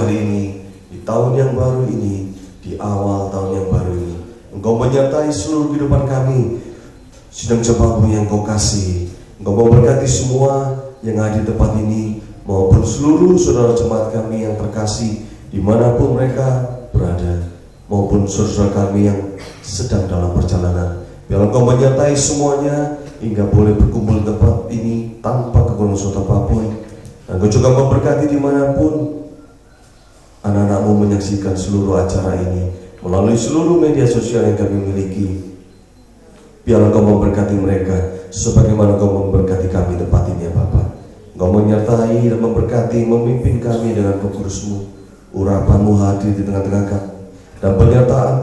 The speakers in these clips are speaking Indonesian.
hari ini, di tahun yang baru ini, di awal tahun yang baru ini. Engkau menyertai seluruh kehidupan kami. Sedang jemaat-Mu yang Kau kasih, Engkau memberkati semua yang ada di tempat ini, maupun seluruh saudara jemaat kami yang terkasih dimanapun mereka berada, maupun saudara kami yang sedang dalam perjalanan. Biar Engkau menyertai semuanya hingga boleh berkumpul di tempat ini tanpa kekurangan suatu apapun. Dan Engkau juga memberkati dimanapun anak-anak-Mu menyaksikan seluruh acara ini melalui seluruh media sosial yang kami miliki. Biar Engkau memberkati mereka sebagaimana Engkau memberkati kami di tempat ini ya Bapa. Engkau menyertai dan memberkati, memimpin kami dengan Roh Kudus-Mu. Urapan-Mu hadir di tengah-tengah kami, dan penyertaan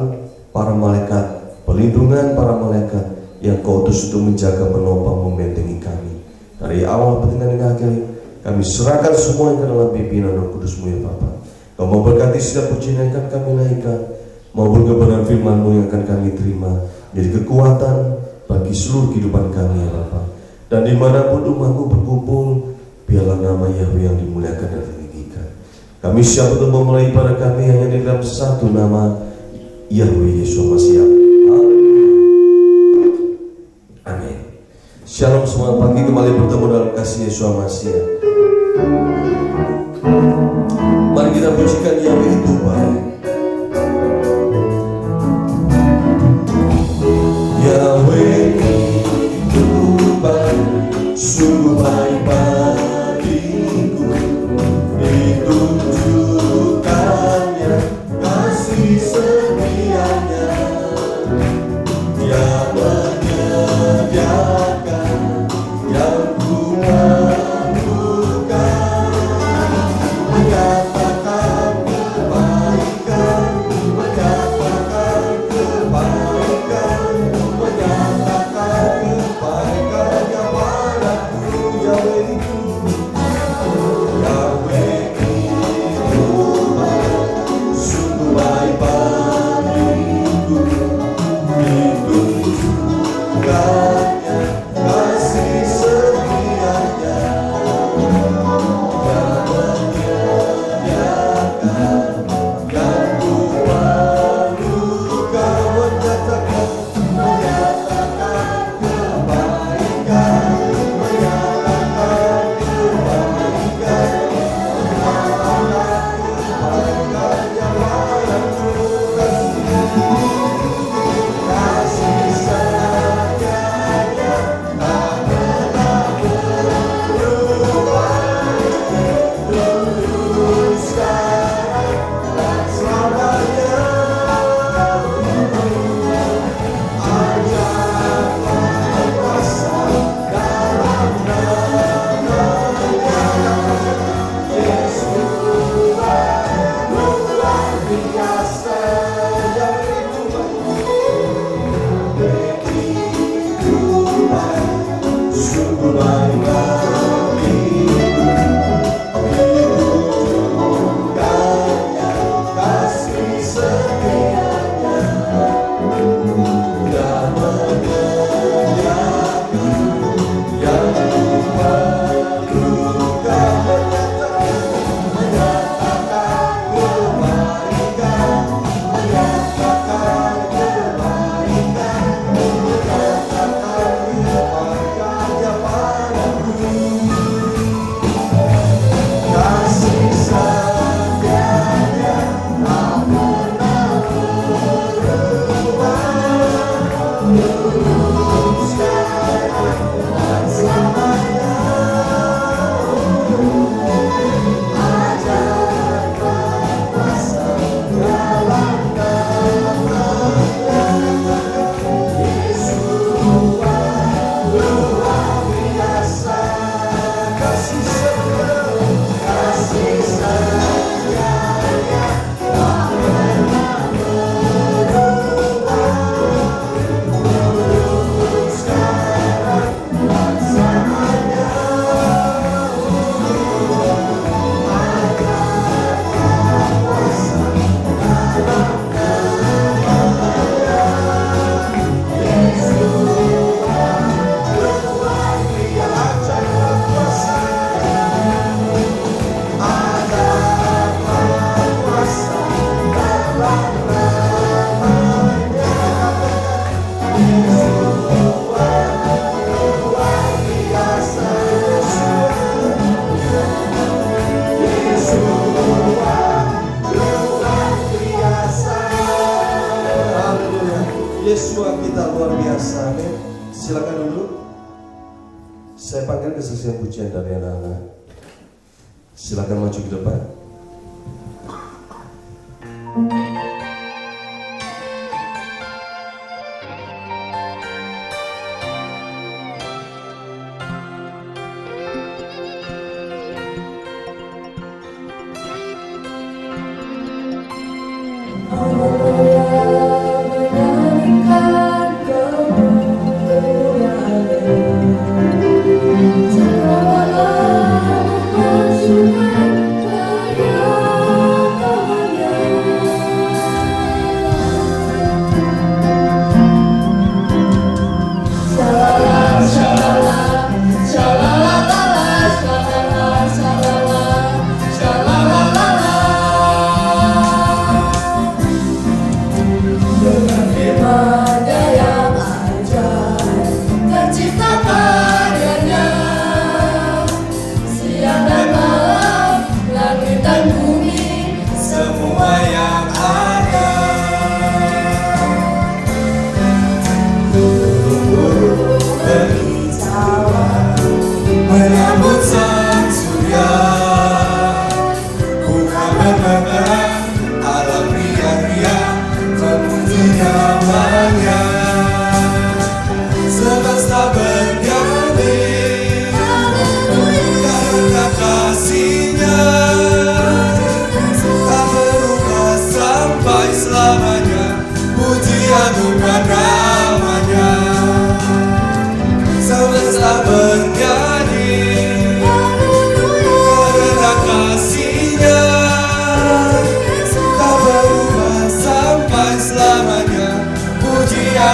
para malaikat, pelindungan para malaikat yang Kau utus untuk menjaga, menopang, membentengi kami dari awal pertengahan hingga akhir. Kami serahkan semua ke dalam pimpinan Roh Kudus-Mu ya Bapa. Kau memberkati setiap pujian yang akan kami naikkan, maupun kebenaran firman-Mu yang akan kami terima, jadi kekuatan bagi seluruh kehidupan kami ya Bapa. Dan dimanapun umat-Mu berkumpul, biarlah nama Yahweh yang dimuliakan dan ditinggikan. Kami siap untuk memulai ibadah kami hanya di dalam satu nama, Yahweh Yesus Masiah. Amin. Shalom semua, pagi kembali bertemu dalam kasih Yesus Masiah. Mari kita pujikan Yahweh itu baik. Yahweh itu baik, sungguh baik bagiku. Ditunjukkannya kasih setianya, Dia menyediakan yang ku perlukan. Menyatakan kebaikan Yesua kita luar biasa. Amin. Silakan duduk. Saya panggil kesaksian pujian dari anak-anak. Silakan maju ke depan.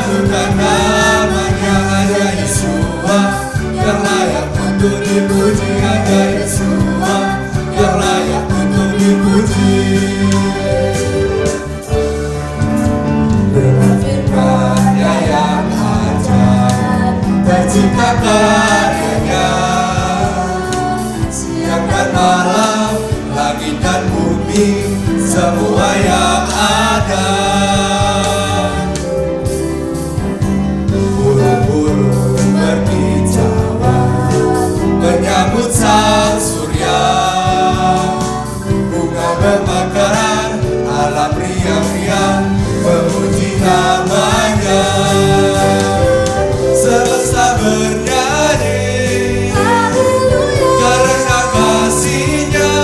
Bukan namanya, hanya Yesua yang layak untuk dipuji, hanya Yesua yang layak untuk dipuji. Dengan firman-Nya yang ajaib, tercipta karyanya, siang dan malam, langit dan bumi, semua yang ada. Menyambut sang surya, bunga bermekaran, alam riang-riang memuji namanya. Semesta bernyanyi karena kasih-Nya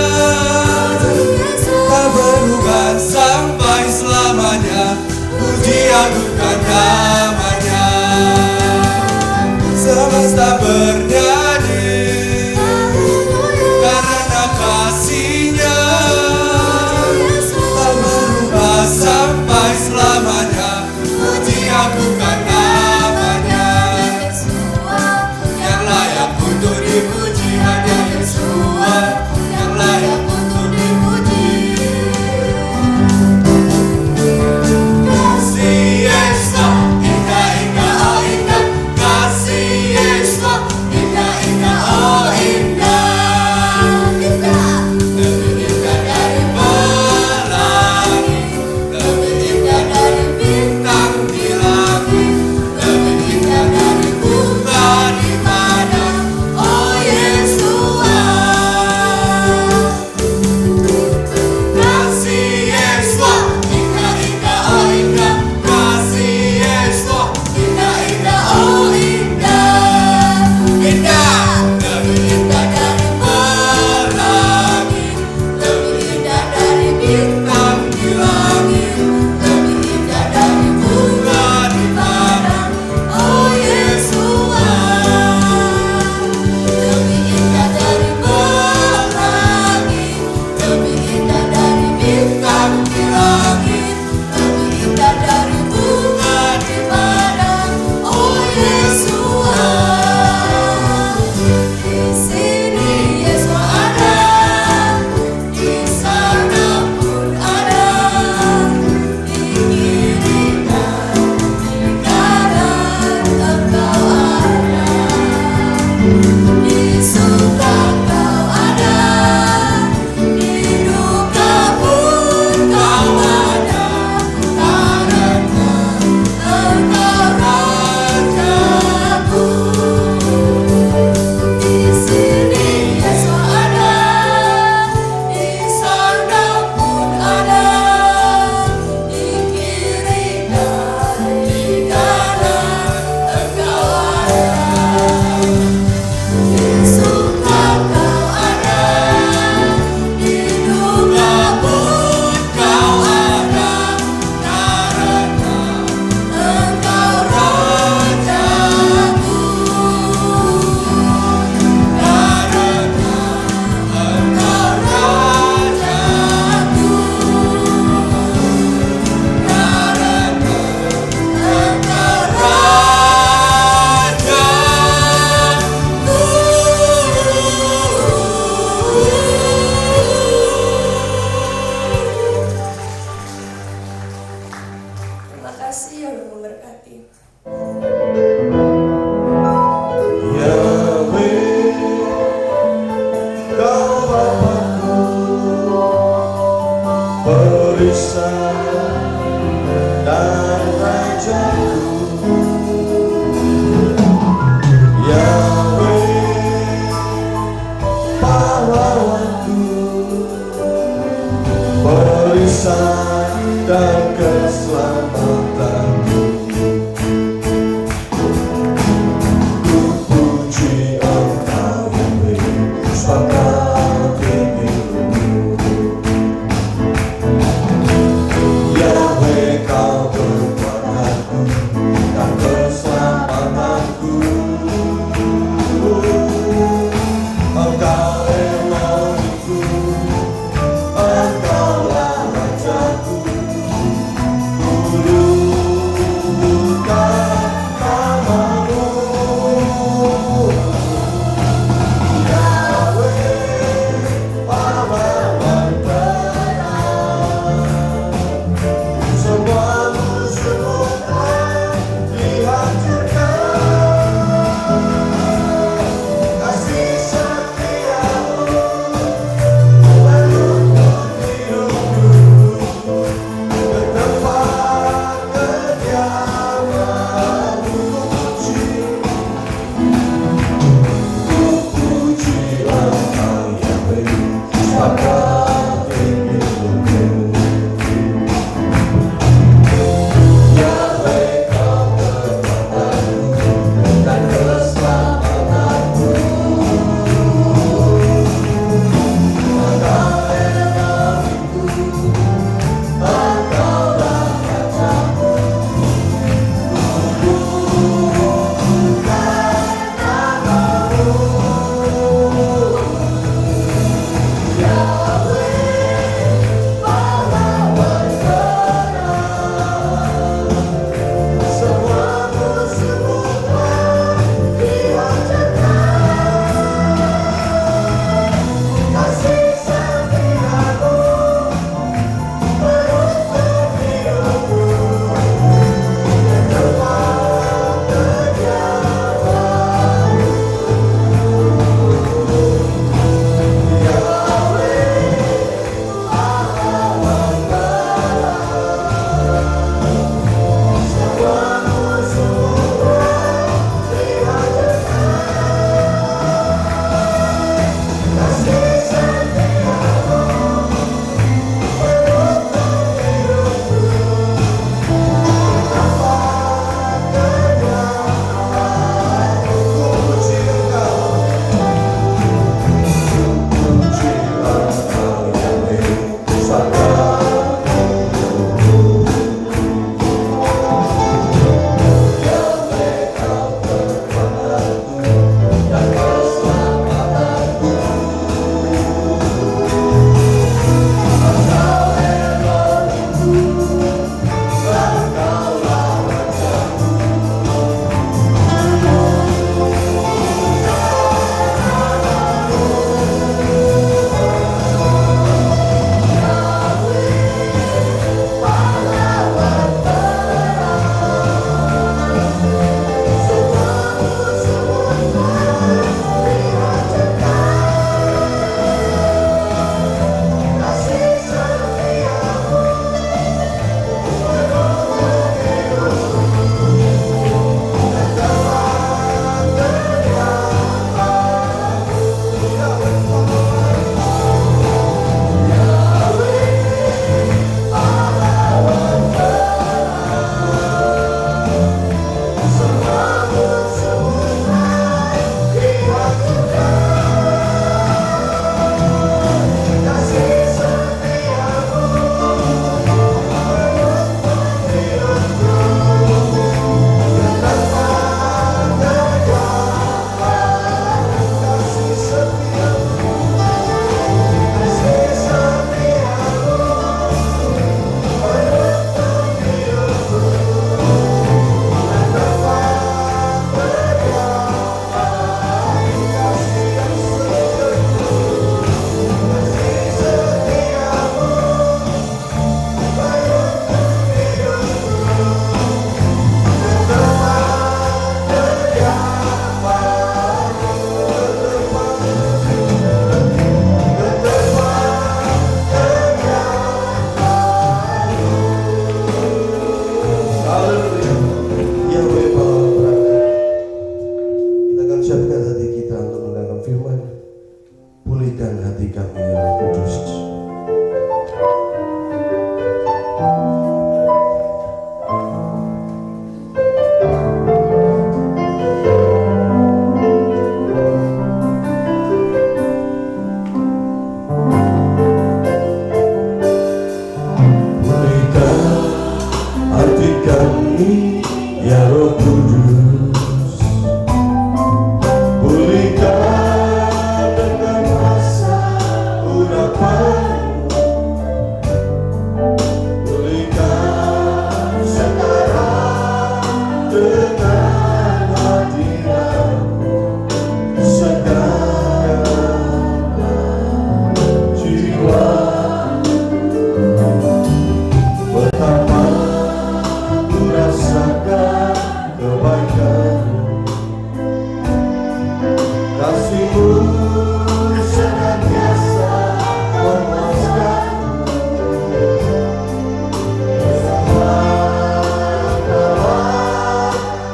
tak berubah sampai selamanya. perisai dan rajaku. Yahweh pahlawanku, perisai dan keselamatanku. Ku puji Engkau Yahweh, sebab Kau tinggi-Mu. Yahweh Kau kekuatanku dan keselamatanku. Engkau Elohimku, Engkaulah Rajaku. Ku kami, ya Roh Kudus. Pulihkan dengan kuasa urapan, pulihkan sekarang dengan hadirat-Mu, segarkan jiwa. Betapa ku rasakan kebaikan kasih-Mu senantiasa memuaskan.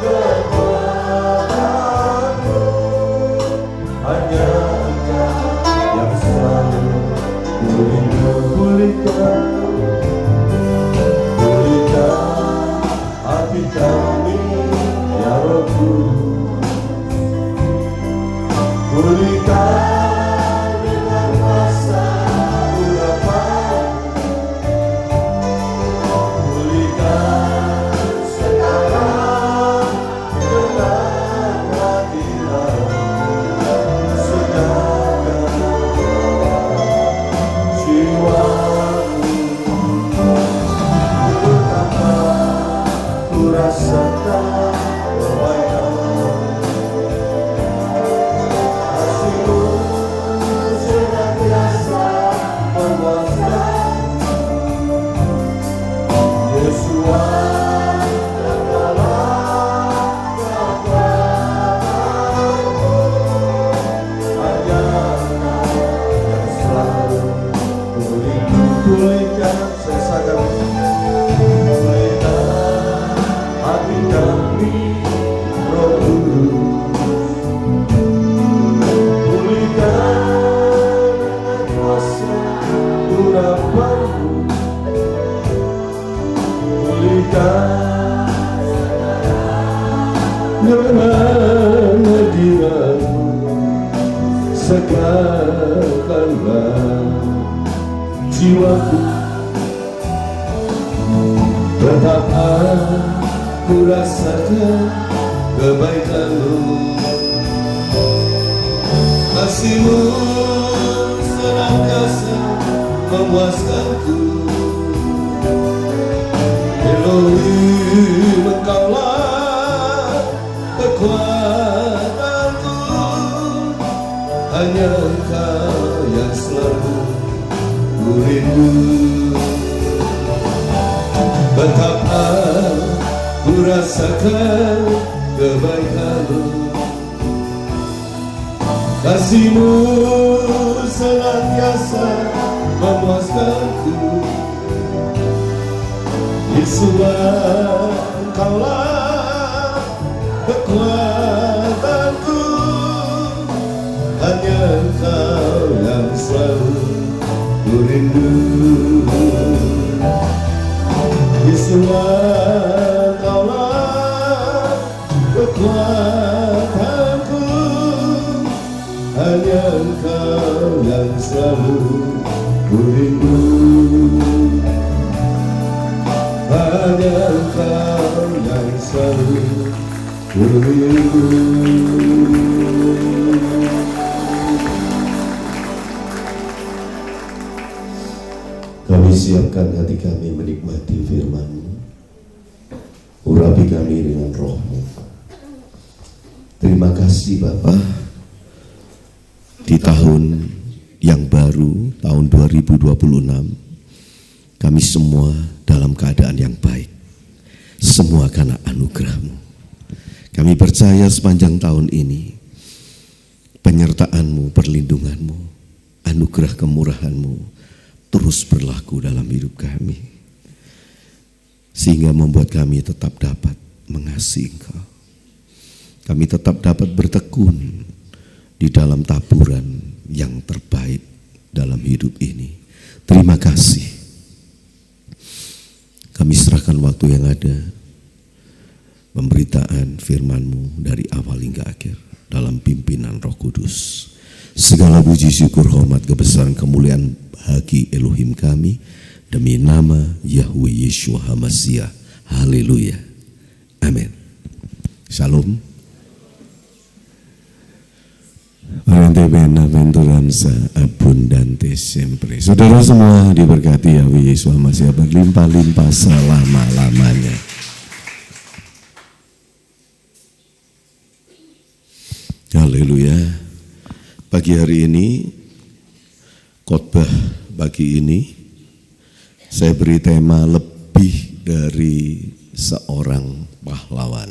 Kekuatanku hanya Engkau yang selalu kurindu. Pulihkan hati kami, ya Roh Kudus. Pulihkan dengan kuasa urapan, pulihkan sekarang dengan hadirat-Mu, segarkan jiwaku. Betapa ku rasakan kebaikan kasih-Mu senantiasa memuaskan. Yesus, Engkaulah kekuatanku, hanya Engkau yang selalu kurindu. Pulihkan sesakan, pulihkan hati kami, Roh Kudus. Pulihkan dengan kuasa urapan-Mu, pulihkan dengan hadirat-Mu, segarkanlah jiwaku. Betapa ku rasakan kebaikan-Mu, kasih-Mu senantiasa memuaskanku. Elohim, Engkaulah kekuatanku, hanya Engkau yang selalu kurindu. Betapa ku rasakan kebaikan-Mu, kasih-Mu senantiasa memuaskanku. Yesus, Engkaulah kekuatanku, hanya Engkau yang selalu kurindu. Yesus, Engkaulah kekuatanku, hanya Engkau yang selalu kurindu. Hanya Engkau yang selalu kurindu. Kami siapkan hati kami menikmati firman-Mu. Urapi kami dengan Roh-Mu. Terima kasih Bapa. Di tahun yang baru, tahun 2026, kami semua dalam keadaan yang baik. Semua karena anugerah-Mu. Kami percaya sepanjang tahun ini, penyertaan-Mu, perlindungan-Mu, anugerah kemurahan-Mu terus berlaku dalam hidup kami, sehingga membuat kami tetap dapat mengasihi Engkau. Kami tetap dapat bertekun di dalam taburan yang terbaik dalam hidup ini. Terima kasih. Kami serahkan waktu yang ada, pemberitaan firman-Mu dari awal hingga akhir dalam pimpinan Roh Kudus. Segala puji syukur hormat kebesaran kemuliaan bagi Elohim kami demi nama Yahweh Yeshua HaMashiach. Haleluya. Shalom. Bienaventuranza abundante sempre. Saudara semua diberkati Yahweh Yesus masih berlimpah-limpah selama-lamanya. Haleluya. Pagi hari ini, khotbah pagi ini, saya beri tema lebih dari seorang pahlawan.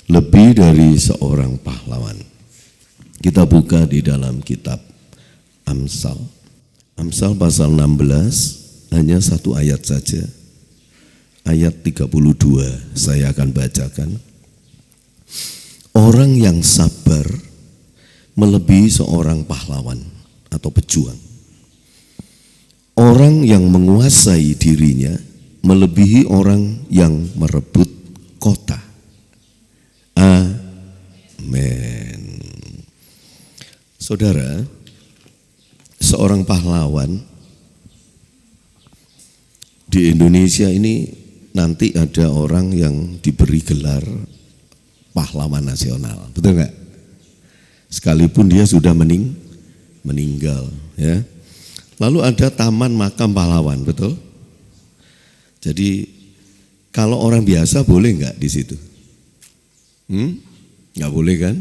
Lebih dari seorang pahlawan. Kita buka di dalam kitab Amsal. Amsal pasal 16, hanya satu ayat saja. Ayat 32 saya akan bacakan. Orang yang sabar melebihi seorang pahlawan atau pejuang. Orang yang menguasai dirinya melebihi orang yang merebut kota. Amin. Saudara, seorang pahlawan di Indonesia ini nanti ada orang yang diberi gelar pahlawan nasional, betul nggak? Sekalipun dia sudah meninggal, ya. Lalu ada taman makam pahlawan, betul? Jadi kalau orang biasa boleh nggak di situ? Nggak boleh kan?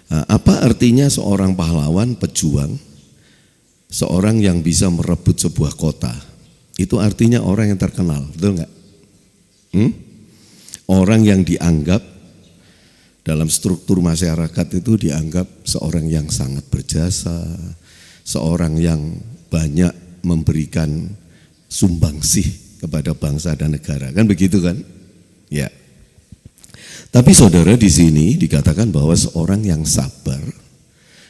Nah, apa artinya seorang pahlawan, pejuang, seorang yang bisa merebut sebuah kota? Itu artinya orang yang terkenal, betul nggak? Orang yang dianggap dalam struktur masyarakat itu dianggap seorang yang sangat berjasa, seorang yang banyak memberikan sumbangsih kepada bangsa dan negara, kan begitu kan? Ya. Tapi saudara, di sini dikatakan bahwa seorang yang sabar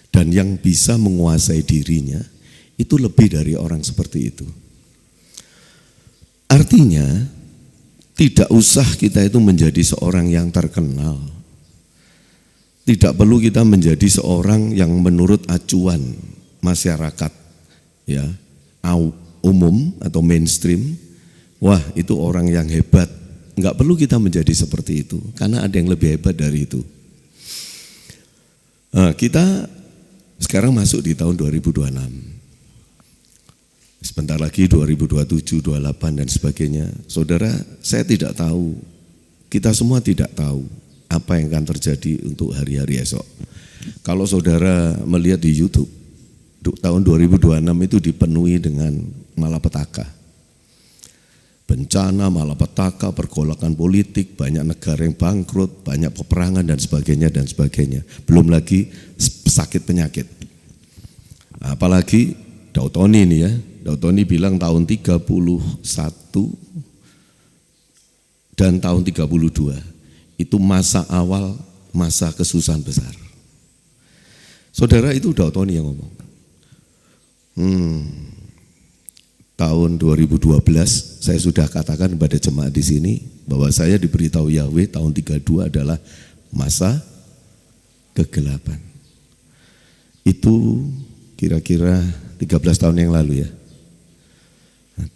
dan yang bisa menguasai dirinya itu lebih dari orang seperti itu. Artinya tidak usah kita itu menjadi seorang yang terkenal. Tidak perlu kita menjadi seorang yang menurut acuan masyarakat, ya, umum atau mainstream. Wah, itu orang yang hebat. Enggak perlu kita menjadi seperti itu, karena ada yang lebih hebat dari itu. Kita sekarang masuk di tahun 2026. Sebentar lagi 2027, 28 dan sebagainya. Saudara, saya tidak tahu, kita semua tidak tahu apa yang akan terjadi untuk hari-hari esok. Kalau saudara melihat di YouTube, tahun 2026 itu dipenuhi dengan malapetaka. Bencana, malapetaka, pergolakan politik, banyak negara yang bangkrut, banyak peperangan dan sebagainya dan sebagainya. Belum lagi sakit penyakit. Apalagi Dautoni ini ya, Dautoni bilang tahun 31 dan tahun 32 itu masa awal, masa kesusahan besar. Saudara, itu Dautoni yang ngomong. Tahun 2012 saya sudah katakan kepada jemaat di sini bahwa saya diberitahu Yahweh tahun 32 adalah masa kegelapan. Itu kira-kira 13 tahun yang lalu ya.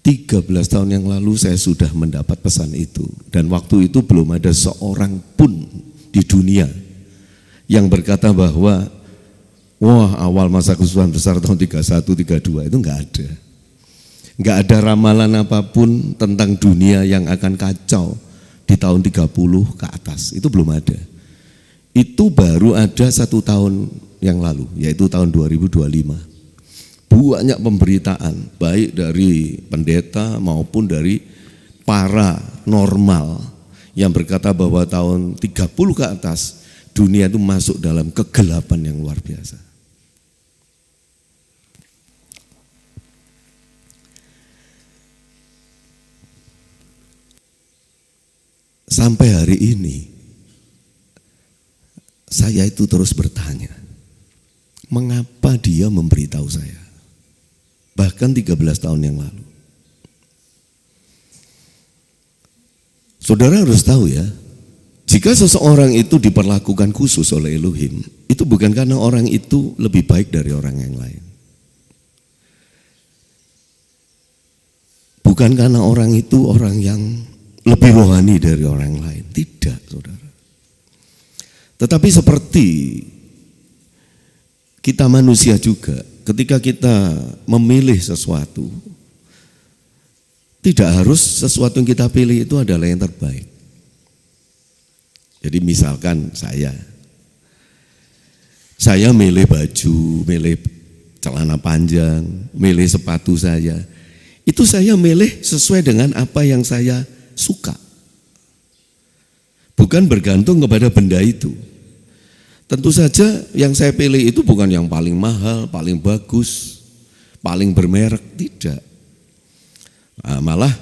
13 tahun yang lalu saya sudah mendapat pesan itu, dan waktu itu belum ada seorang pun di dunia yang berkata bahwa wah, awal masa kesusahan besar tahun 31, 32 itu enggak ada. Enggak ada ramalan apapun tentang dunia yang akan kacau di tahun 30 ke atas, itu belum ada. Itu baru ada 1 tahun yang lalu, yaitu tahun 2025. Banyak pemberitaan, baik dari pendeta maupun dari para normal yang berkata bahwa tahun 30 ke atas dunia itu masuk dalam kegelapan yang luar biasa. Sampai hari ini saya itu terus bertanya, mengapa dia memberitahu saya? Bahkan 13 tahun yang lalu. Saudara harus tahu ya, jika seseorang itu diperlakukan khusus oleh Elohim, itu bukan karena orang itu lebih baik dari orang yang lain. Bukan karena orang itu orang yang lebih rohani dari orang lain. Tidak, saudara. Tetapi seperti kita manusia juga, ketika kita memilih sesuatu, tidak harus sesuatu yang kita pilih itu adalah yang terbaik. Jadi misalkan saya milih baju, milih celana panjang, milih sepatu saya. Itu saya milih sesuai dengan apa yang saya suka. Bukan bergantung kepada benda itu. Tentu saja yang saya pilih itu bukan yang paling mahal, paling bagus, paling bermerek, tidak. Malah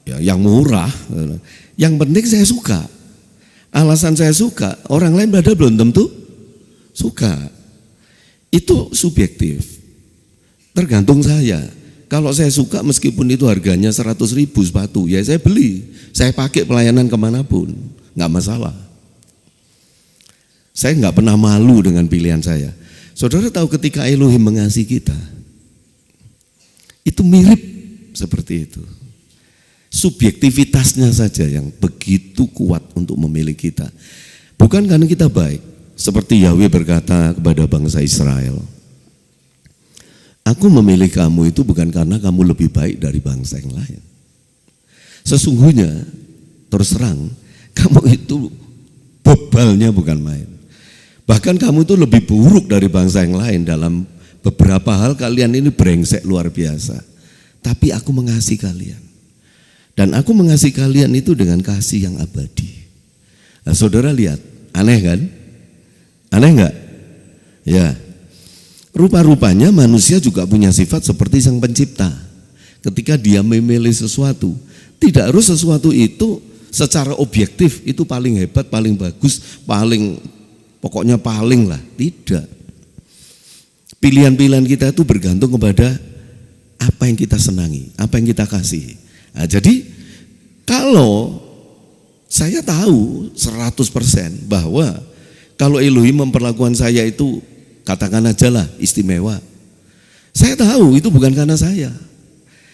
yang murah. Yang penting saya suka. Alasan saya suka, orang lain padahal belum tentu suka. Itu subjektif. Tergantung saya. Kalau saya suka meskipun itu harganya 100.000 sepatu, ya saya beli. Saya pakai pelayanan kemanapun, nggak masalah. Saya nggak pernah malu dengan pilihan saya. Saudara tahu ketika Elohim mengasihi kita, itu mirip seperti itu. Subjektivitasnya saja yang begitu kuat untuk memilih kita. Bukan karena kita baik. Seperti Yahweh berkata kepada bangsa Israel, aku memilih kamu itu bukan karena kamu lebih baik dari bangsa yang lain. Sesungguhnya, terus terang, kamu itu bebalnya bukan main. Bahkan kamu itu lebih buruk dari bangsa yang lain. Dalam beberapa hal kalian ini brengsek luar biasa. Tapi aku mengasihi kalian. Dan aku mengasihi kalian itu dengan kasih yang abadi. Nah, saudara lihat, aneh kan? Aneh enggak? Ya. Rupa-rupanya manusia juga punya sifat seperti sang pencipta. Ketika dia memilih sesuatu, tidak harus sesuatu itu secara objektif itu paling hebat, paling bagus, pokoknya paling lah. Tidak. Pilihan-pilihan kita itu bergantung kepada apa yang kita senangi, apa yang kita kasihi. Nah, jadi kalau saya tahu 100% bahwa kalau Elohim memperlakukan saya itu katakan aja lah istimewa. Saya tahu itu bukan karena saya.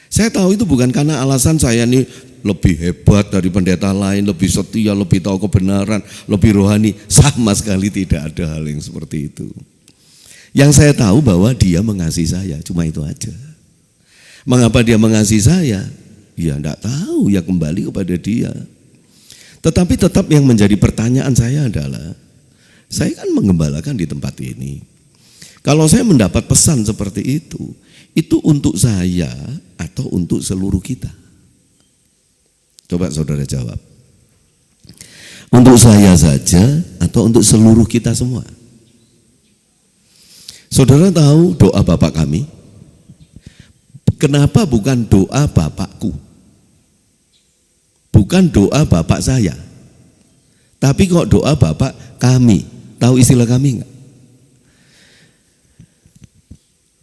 Saya tahu itu bukan karena alasan saya ini lebih hebat dari pendeta lain, lebih setia, lebih tahu kebenaran, lebih rohani. Sama sekali tidak ada hal yang seperti itu. Yang saya tahu bahwa dia mengasihi saya, cuma itu aja. Mengapa dia mengasihi saya? Ya enggak tahu, ya kembali kepada dia. Tetapi tetap yang menjadi pertanyaan saya adalah, saya kan mengembalakan di tempat ini. Kalau saya mendapat pesan seperti itu untuk saya atau untuk seluruh kita? Coba saudara jawab. Untuk saya saja atau untuk seluruh kita semua? Saudara tahu doa Bapak kami? Kenapa bukan doa Bapakku? Bukan doa Bapak saya. Tapi kok doa Bapak kami? Tahu istilah kami enggak?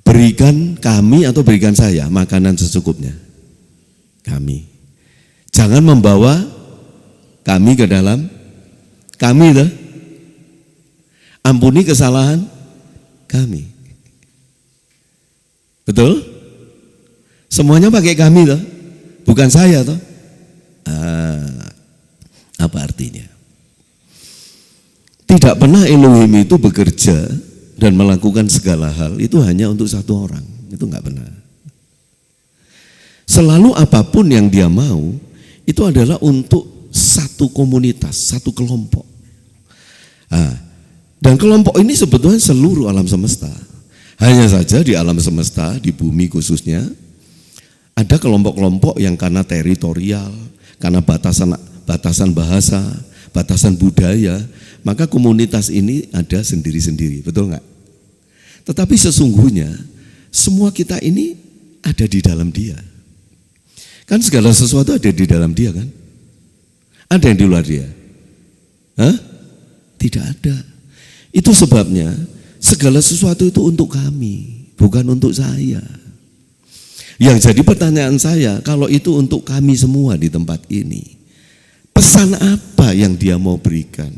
Berikan kami atau berikan saya makanan secukupnya. Kami. Jangan membawa kami ke dalam kami loh. Ampuni kesalahan kami. Betul? Semuanya pakai kami loh. Bukan saya toh. Apa artinya? Tidak pernah Elohim itu bekerja dan melakukan segala hal itu hanya untuk satu orang. Itu enggak benar. Selalu apapun yang dia mau itu adalah untuk satu komunitas, satu kelompok. Dan kelompok ini sebetulnya seluruh alam semesta. Hanya saja di alam semesta, di bumi khususnya, ada kelompok-kelompok yang karena teritorial, karena batasan bahasa, batasan budaya, maka komunitas ini ada sendiri-sendiri, betul enggak? Tetapi sesungguhnya semua kita ini ada di dalam dia. Kan segala sesuatu ada di dalam dia kan? Ada yang di luar dia? Hah? Tidak ada. Itu sebabnya segala sesuatu itu untuk kami, bukan untuk saya. Yang jadi pertanyaan saya, kalau itu untuk kami semua di tempat ini, pesan apa yang dia mau berikan?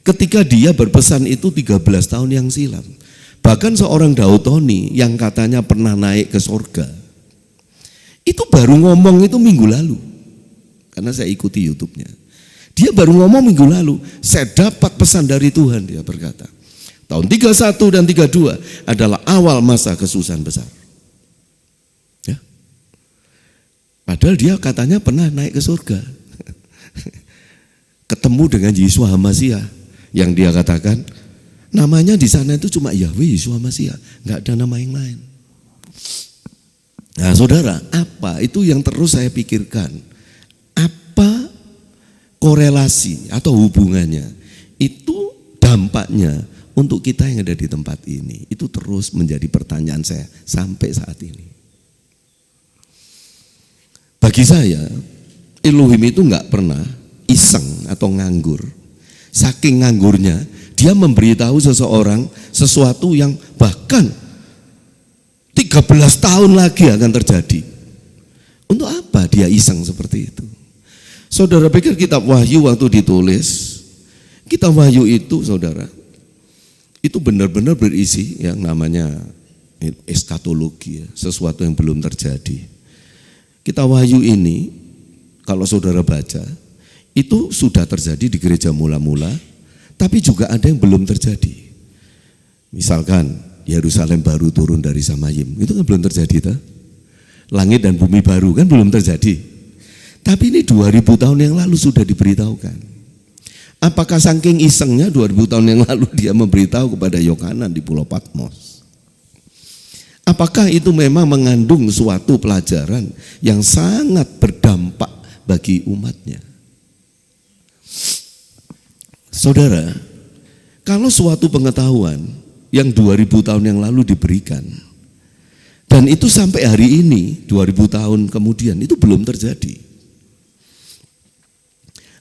Ketika dia berpesan itu 13 tahun yang silam. Bahkan seorang Daud Tony yang katanya pernah naik ke surga, itu baru ngomong itu minggu lalu. Karena saya ikuti YouTube-nya. Dia baru ngomong minggu lalu, saya dapat pesan dari Tuhan, dia berkata. Tahun 31 dan 32 adalah awal masa kesusahan besar. Ya. Padahal dia katanya pernah naik ke surga. Ketemu dengan Yesus Hamasiah yang dia katakan namanya di sana itu cuma Yahweh Yesus Hamasiah, nggak ada nama yang lain. Nah, saudara, apa itu yang terus saya pikirkan? Apa korelasi atau hubungannya? Itu dampaknya untuk kita yang ada di tempat ini. Itu terus menjadi pertanyaan saya sampai saat ini. Bagi saya, Elohim itu nggak pernah iseng atau nganggur. Saking nganggurnya, dia memberitahu seseorang sesuatu yang bahkan 13 tahun lagi akan terjadi. Untuk apa dia iseng seperti itu? Saudara pikir kitab Wahyu waktu ditulis, kitab Wahyu itu saudara, itu benar-benar berisi yang namanya eskatologi, ya, sesuatu yang belum terjadi. Kitab Wahyu ini, kalau saudara baca, itu sudah terjadi di gereja mula-mula, tapi juga ada yang belum terjadi. Misalkan Yerusalem baru turun dari Samayim, itu kan belum terjadi, toh? Langit dan bumi baru kan belum terjadi. Tapi ini 2000 tahun yang lalu sudah diberitahukan. Apakah saking isengnya 2000 tahun yang lalu dia memberitahu kepada Yohanan di Pulau Patmos? Apakah itu memang mengandung suatu pelajaran yang sangat berdampak bagi umatnya? Saudara, kalau suatu pengetahuan yang 2000 tahun yang lalu diberikan, dan itu sampai hari ini 2000 tahun kemudian itu belum terjadi.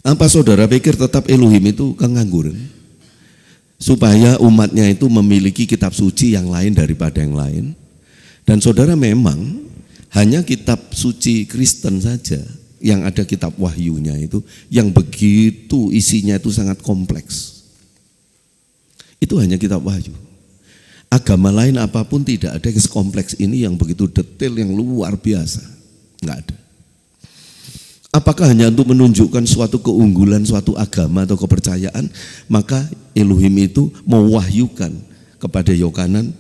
Apa saudara pikir tetap Elohim itu kengangguran? Supaya umatnya itu memiliki kitab suci yang lain daripada yang lain. Dan saudara memang hanya kitab suci Kristen saja yang ada kitab wahyunya itu, yang begitu isinya itu sangat kompleks. Itu hanya kitab wahyu. Agama lain apapun tidak ada yang sekompleks ini yang begitu detail, yang luar biasa. Enggak ada. Apakah hanya untuk menunjukkan suatu keunggulan suatu agama atau kepercayaan, maka Elohim itu mewahyukan kepada Yohanan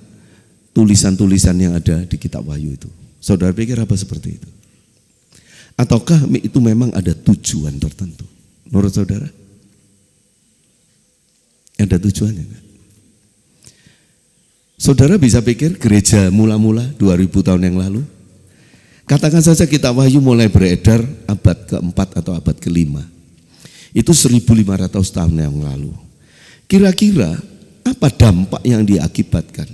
tulisan-tulisan yang ada di kitab wahyu itu. Saudara pikir apa seperti itu? Ataukah itu memang ada tujuan tertentu? Menurut saudara? Ada tujuannya enggak? Saudara bisa pikir gereja mula-mula 2000 tahun yang lalu, katakan saja kitab wahyu mulai beredar abad ke-4 atau abad ke-5. Itu 1500 tahun yang lalu. Kira-kira apa dampak yang diakibatkan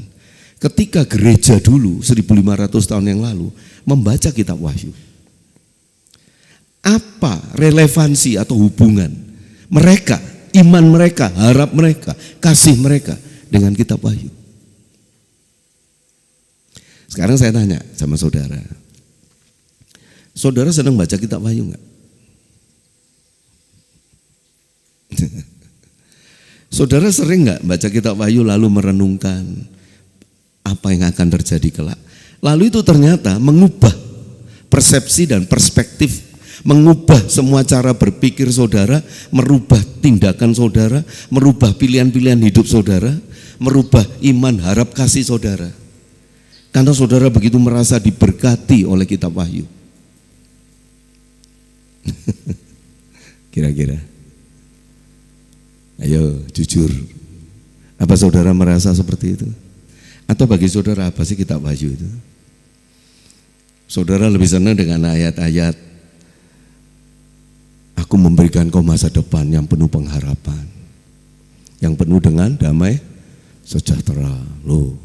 ketika gereja dulu 1500 tahun yang lalu membaca kitab wahyu? Apa relevansi atau hubungan mereka, iman mereka, harap mereka, kasih mereka dengan kitab wahyu? Sekarang saya tanya sama saudara. Saudara senang baca kitab wahyu enggak? Saudara sering enggak baca kitab wahyu lalu merenungkan apa yang akan terjadi kelak? Lalu itu ternyata mengubah persepsi dan perspektif, mengubah semua cara berpikir saudara, merubah tindakan saudara, merubah pilihan-pilihan hidup saudara, merubah iman, harap, kasih saudara. Karena saudara begitu merasa diberkati oleh kitab wahyu. Kira-kira, ayo jujur, apa saudara merasa seperti itu? Atau bagi saudara apa sih kitab wahyu itu? Saudara lebih senang dengan ayat-ayat, aku memberikan kau masa depan yang penuh pengharapan, yang penuh dengan damai sejahtera. Loh,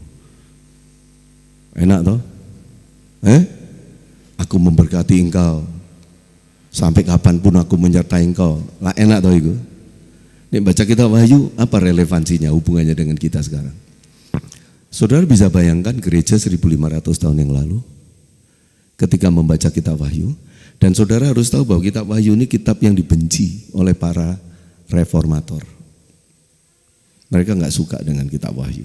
enak toh? Aku memberkati engkau sampai kapanpun aku menyertai engkau. Lah enak toh itu. Nih baca kitab wahyu, apa relevansinya, hubungannya dengan kita sekarang? Saudara bisa bayangkan gereja 1500 tahun yang lalu ketika membaca kitab wahyu, dan saudara harus tahu bahwa kitab wahyu ini kitab yang dibenci oleh para reformator. Mereka nggak suka dengan kitab wahyu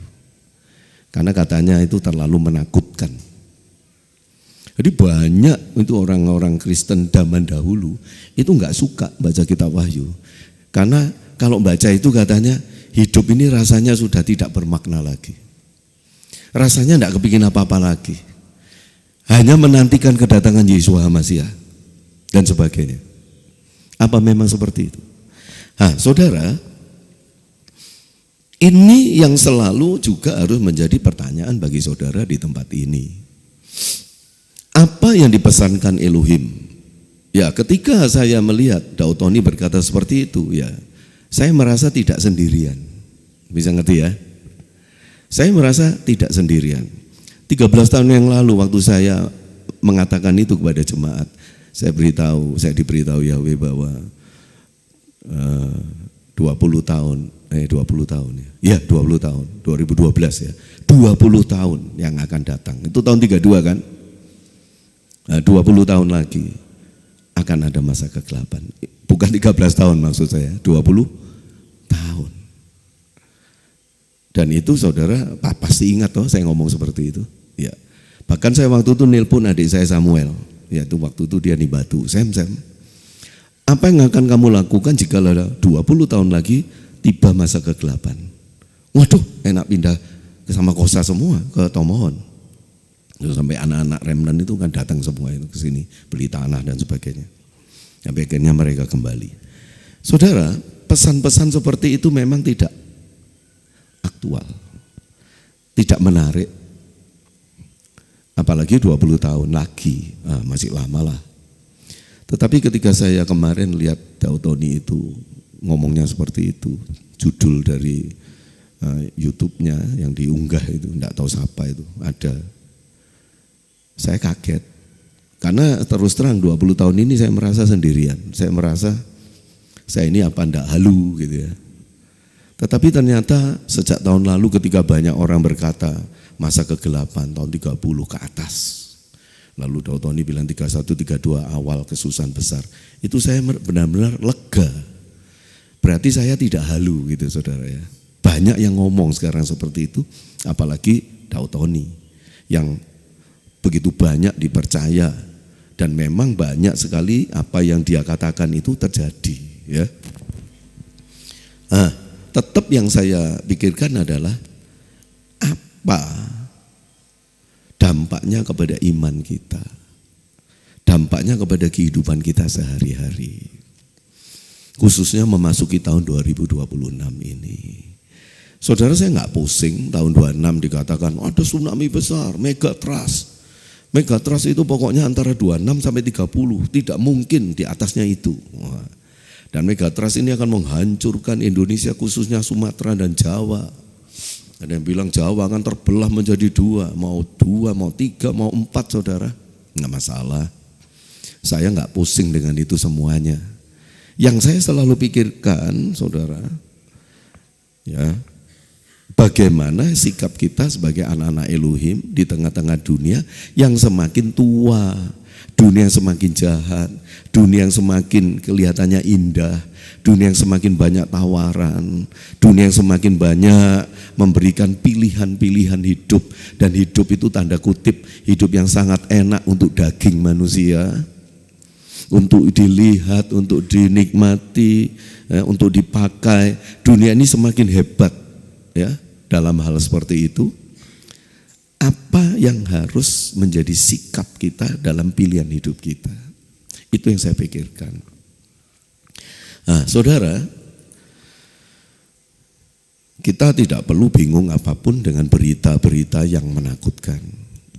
karena katanya itu terlalu menakutkan. Jadi banyak itu orang-orang Kristen zaman dahulu itu nggak suka baca kitab wahyu Karena kalau baca itu katanya hidup ini rasanya sudah tidak bermakna lagi. Rasanya tidak kepikir apa-apa lagi. Hanya menantikan kedatangan Yeshua HaMasyiah dan sebagainya. Apa memang seperti itu? Saudara, ini yang selalu juga harus menjadi pertanyaan bagi saudara di tempat ini. Apa yang dipesankan Elohim? Ya, ketika saya melihat Daud Tony berkata seperti itu, ya, saya merasa tidak sendirian. Bisa ngerti ya? Saya merasa tidak sendirian. 13 tahun yang lalu waktu saya mengatakan itu kepada jemaat, saya diberitahu Yahweh bahwa 20 tahun ya. Ya, 20 tahun, 2012 ya. 20 tahun yang akan datang. Itu tahun 32 kan? 20 tahun lagi akan ada masa kegelapan. Bukan 13 tahun maksud saya, 20 tahun. Dan itu saudara pasti ingat toh saya ngomong seperti itu. Ya. Bahkan saya waktu itu nelpon adik saya Samuel. Yaitu waktu itu dia di Batu. Sam, apa yang akan kamu lakukan jika 20 tahun lagi tiba masa kegelapan? Waduh, enak pindah ke Samakosa semua, ke Tomohon. Sampai anak-anak Remnant itu kan datang semua itu ke sini, beli tanah dan sebagainya. Sampai akhirnya mereka kembali. Saudara, pesan-pesan seperti itu memang tidak aktual, tidak menarik. Apalagi 20 tahun lagi, masih lama lah. Tetapi ketika saya kemarin lihat Daud Tony itu ngomongnya seperti itu, judul dari YouTube-nya yang diunggah itu, enggak tahu siapa itu, ada. Saya kaget, karena terus terang 20 tahun ini saya merasa sendirian, saya merasa saya ini apa enggak halu gitu ya. Tetapi ternyata sejak tahun lalu ketika banyak orang berkata masa kegelapan tahun 30 ke atas, lalu Daud Tony bilang 31, 32 awal kesusahan besar, itu saya benar-benar lega. Berarti saya tidak halu gitu saudara ya. Banyak yang ngomong sekarang seperti itu, apalagi Daud Tony yang begitu banyak dipercaya dan memang banyak sekali apa yang dia katakan itu terjadi ya. Tetap yang saya pikirkan adalah apa dampaknya kepada iman kita, dampaknya kepada kehidupan kita sehari-hari, khususnya memasuki tahun 2026 ini. Saudara, saya nggak pusing tahun 26 dikatakan ada tsunami besar, megatrust. Megatrust itu pokoknya antara 26 sampai 30, tidak mungkin di atasnya itu. Dan megatrust ini akan menghancurkan Indonesia, khususnya Sumatera dan Jawa. Ada yang bilang Jawa akan terbelah menjadi dua, mau 3, mau 4 saudara. Nggak masalah, saya nggak pusing dengan itu semuanya. Yang saya selalu pikirkan saudara, ya, bagaimana sikap kita sebagai anak-anak Elohim di tengah-tengah dunia yang semakin tua, dunia yang semakin jahat, dunia yang semakin kelihatannya indah, dunia yang semakin banyak tawaran, dunia yang semakin banyak memberikan pilihan-pilihan hidup, dan hidup itu tanda kutip hidup yang sangat enak untuk daging manusia, untuk dilihat, untuk dinikmati, untuk dipakai. Dunia ini semakin hebat ya dalam hal seperti itu. Apa yang harus menjadi sikap kita dalam pilihan hidup kita? Itu yang saya pikirkan. Nah, saudara, kita tidak perlu bingung apapun dengan berita-berita yang menakutkan.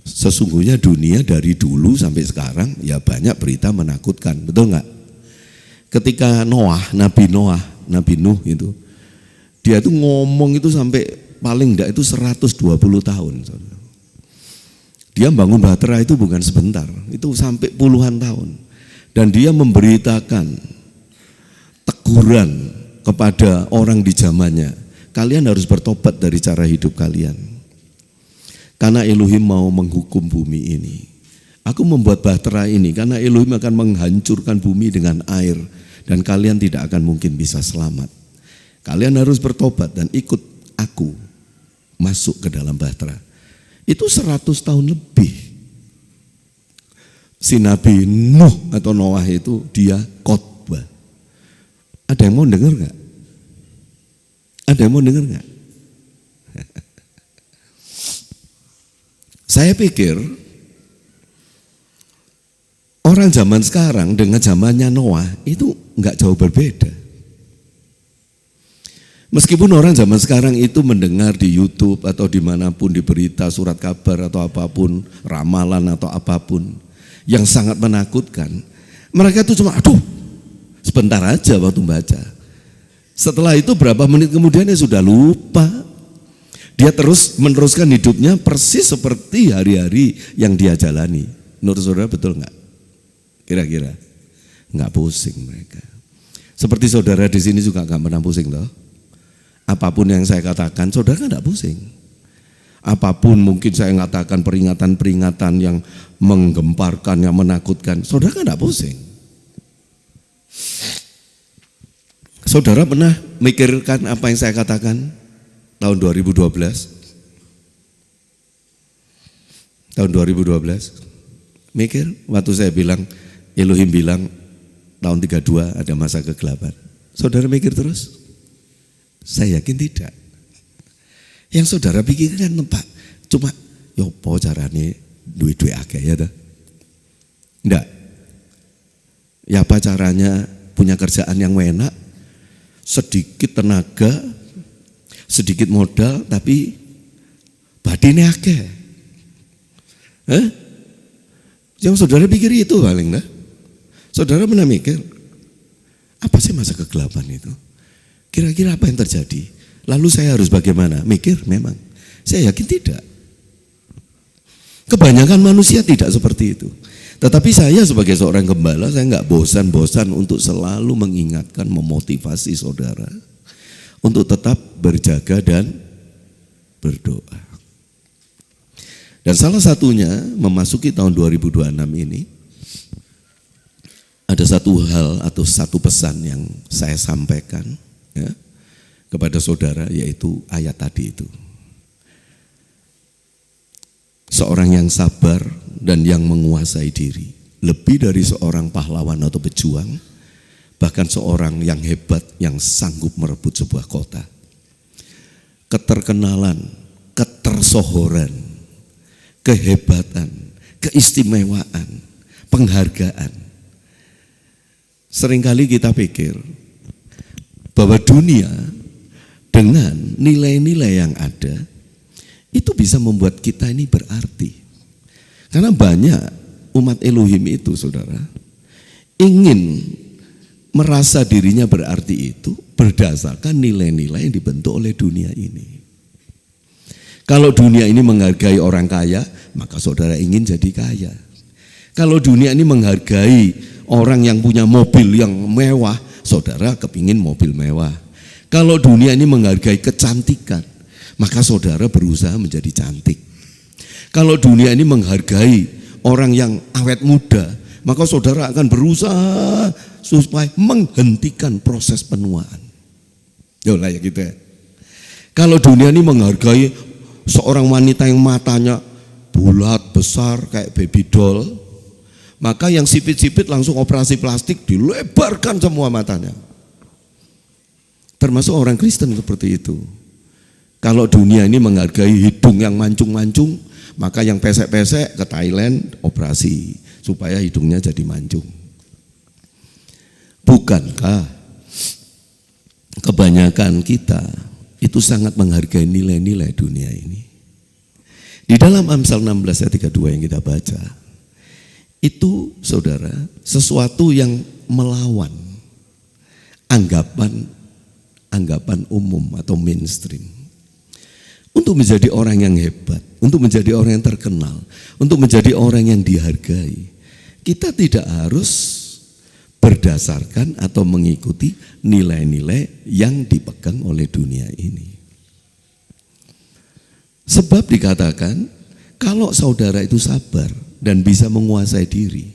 Sesungguhnya dunia dari dulu sampai sekarang ya banyak berita menakutkan, betul nggak? Ketika Nabi Nuh itu, dia itu ngomong itu sampai paling enggak itu 120 tahun. Dia bangun bahtera itu bukan sebentar, itu sampai puluhan tahun. Dan dia memberitakan teguran kepada orang di zamannya, kalian harus bertobat dari cara hidup kalian. Karena Elohim mau menghukum bumi ini. Aku membuat bahtera ini karena Elohim akan menghancurkan bumi dengan air, dan kalian tidak akan mungkin bisa selamat. Kalian harus bertobat dan ikut aku masuk ke dalam bahtera. Itu 100 tahun lebih. Si Nabi Nuh atau Noah itu dia khotbah. Ada yang mau dengar nggak? Ada yang mau dengar nggak? Saya pikir orang zaman sekarang dengan zamannya Noah itu nggak jauh berbeda. Meskipun orang zaman sekarang itu mendengar di YouTube atau dimanapun di berita, surat kabar atau apapun, ramalan atau apapun yang sangat menakutkan, mereka itu cuma aduh sebentar aja waktu baca. Setelah itu berapa menit kemudian dia sudah lupa. Dia terus meneruskan hidupnya persis seperti hari-hari yang dia jalani. Menurut saudara betul nggak? Kira-kira nggak pusing mereka. Seperti saudara di sini juga nggak pernah pusing toh. Apapun yang saya katakan, saudara nggak pusing. Apapun mungkin saya katakan peringatan-peringatan yang menggemparkan, yang menakutkan, saudara nggak pusing. Saudara pernah mikirkan apa yang saya katakan? Tahun 2012, mikir waktu saya bilang, Elohim bilang tahun 32 ada masa kegelapan. Saudara mikir terus? Saya yakin tidak. Yang saudara pikirkan Pak, cuma yopo carane duit-duit akeh ya dah. Enggak. Ya apa caranya punya kerjaan yang enak, sedikit tenaga, sedikit modal tapi badine akeh. Yang saudara pikir itu paling dah. Saudara pernah mikir apa sih masa kegelapan itu? Kira-kira apa yang terjadi? Lalu saya harus bagaimana? Mikir memang. Saya yakin tidak. Kebanyakan manusia tidak seperti itu. Tetapi saya sebagai seorang gembala, saya nggak bosan-bosan untuk selalu mengingatkan, memotivasi saudara untuk tetap berjaga dan berdoa. Dan salah satunya memasuki tahun 2026 ini ada satu hal atau satu pesan yang saya sampaikan ya, kepada saudara, yaitu ayat tadi itu. Seorang yang sabar dan yang menguasai diri, lebih dari seorang pahlawan atau pejuang, bahkan seorang yang hebat yang sanggup merebut sebuah kota. Keterkenalan, ketersohoran, kehebatan, keistimewaan, penghargaan. Seringkali kita pikir bahwa dunia dengan nilai-nilai yang ada itu bisa membuat kita ini berarti. Karena banyak umat Elohim itu saudara ingin merasa dirinya berarti itu berdasarkan nilai-nilai yang dibentuk oleh dunia ini. Kalau dunia ini menghargai orang kaya, maka saudara ingin jadi kaya. Kalau dunia ini menghargai orang yang punya mobil yang mewah, saudara kepingin mobil mewah. Kalau dunia ini menghargai kecantikan, maka saudara berusaha menjadi cantik. Kalau dunia ini menghargai orang yang awet muda, maka saudara akan berusaha supaya menghentikan proses penuaan. Yolah ya gitu ya. Kalau dunia ini menghargai seorang wanita yang matanya bulat besar kayak baby doll, maka yang sipit-sipit langsung operasi plastik, dilebarkan semua matanya. Termasuk orang Kristen seperti itu. Kalau dunia ini menghargai hidung yang mancung-mancung, maka yang pesek-pesek ke Thailand operasi supaya hidungnya jadi mancung. Bukankah kebanyakan kita itu sangat menghargai nilai-nilai dunia ini? Di dalam Amsal 16 ayat 32 yang kita baca, itu saudara sesuatu yang melawan anggapan umum atau mainstream. Untuk menjadi orang yang hebat, untuk menjadi orang yang terkenal, untuk menjadi orang yang dihargai, kita tidak harus berdasarkan atau mengikuti nilai-nilai yang dipegang oleh dunia ini. Sebab dikatakan, kalau saudara itu sabar dan bisa menguasai diri,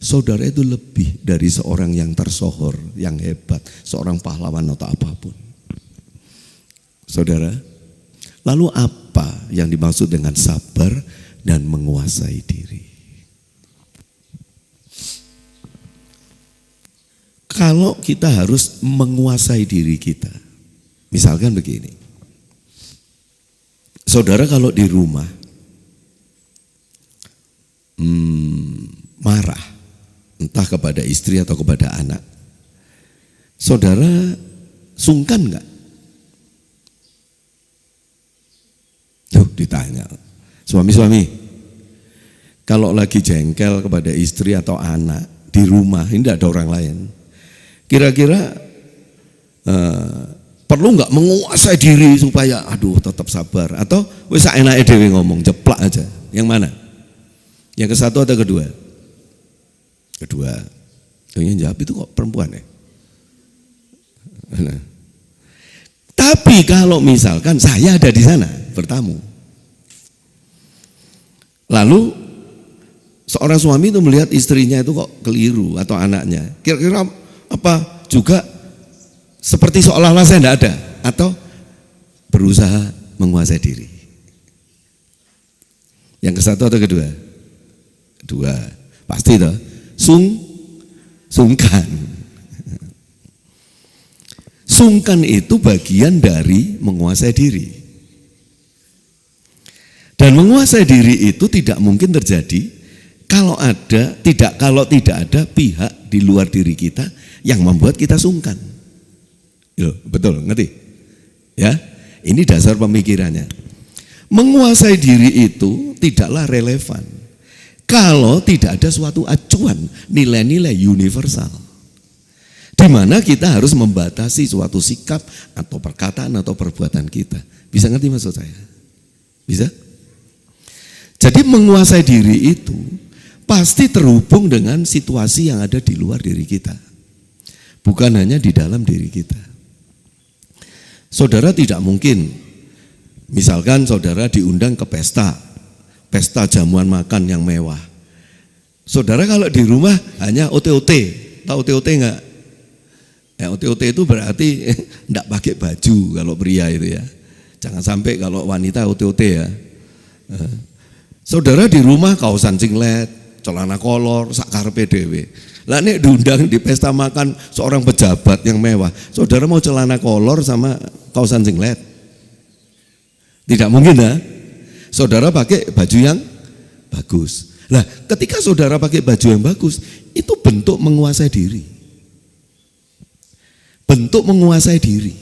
saudara itu lebih dari seorang yang tersohor, yang hebat, seorang pahlawan atau apapun. Saudara, lalu apa yang dimaksud dengan sabar dan menguasai diri? kalau kita harus menguasai diri kita. Misalkan begini, saudara kalau di rumah marah, entah kepada istri atau kepada anak, saudara sungkan enggak? Tuh ditanya, suami-suami, kalau lagi jengkel kepada istri atau anak di rumah, ini tidak ada orang lain, kira-kira perlu nggak menguasai diri supaya aduh tetap sabar, atau wis enake dhewe ngomong jeplak aja? Yang mana? Yang ke satu atau kedua? Kedua. Yang jawab itu kok perempuan ya? Nah. Tapi kalau misalkan saya ada di sana bertamu, lalu seorang suami itu melihat istrinya itu kok keliru atau anaknya, kira-kira apa juga seperti seolah-olah saya tidak ada, atau berusaha menguasai diri? Yang ke satu atau kedua? Kedua, pasti toh. Sungkan. Sungkan itu bagian dari menguasai diri. Dan menguasai diri itu tidak mungkin terjadi kalau tidak ada pihak di luar diri kita yang membuat kita sungkan. Loh, betul, ngerti? Ya, ini dasar pemikirannya. Menguasai diri itu tidaklah relevan kalau tidak ada suatu acuan nilai-nilai universal, di mana kita harus membatasi suatu sikap atau perkataan atau perbuatan kita. Bisa ngerti maksud saya? Bisa? Jadi menguasai diri itu pasti terhubung dengan situasi yang ada di luar diri kita, bukan hanya di dalam diri kita. Saudara tidak mungkin, misalkan saudara diundang ke pesta jamuan makan yang mewah. Saudara kalau di rumah hanya OTOT, tahu OTOT enggak? Ya, OTOT itu berarti enggak pakai baju kalau pria itu ya. Jangan sampai kalau wanita OTOT ya. Saudara di rumah kaosan singlet, celana kolor, sakarepe dhewe. Lah nek diundang di pesta makan seorang pejabat yang mewah, saudara mau celana kolor sama kaosan singlet? Tidak mungkin ya. Saudara pakai baju yang bagus. Nah, ketika saudara pakai baju yang bagus, itu bentuk menguasai diri. Bentuk menguasai diri.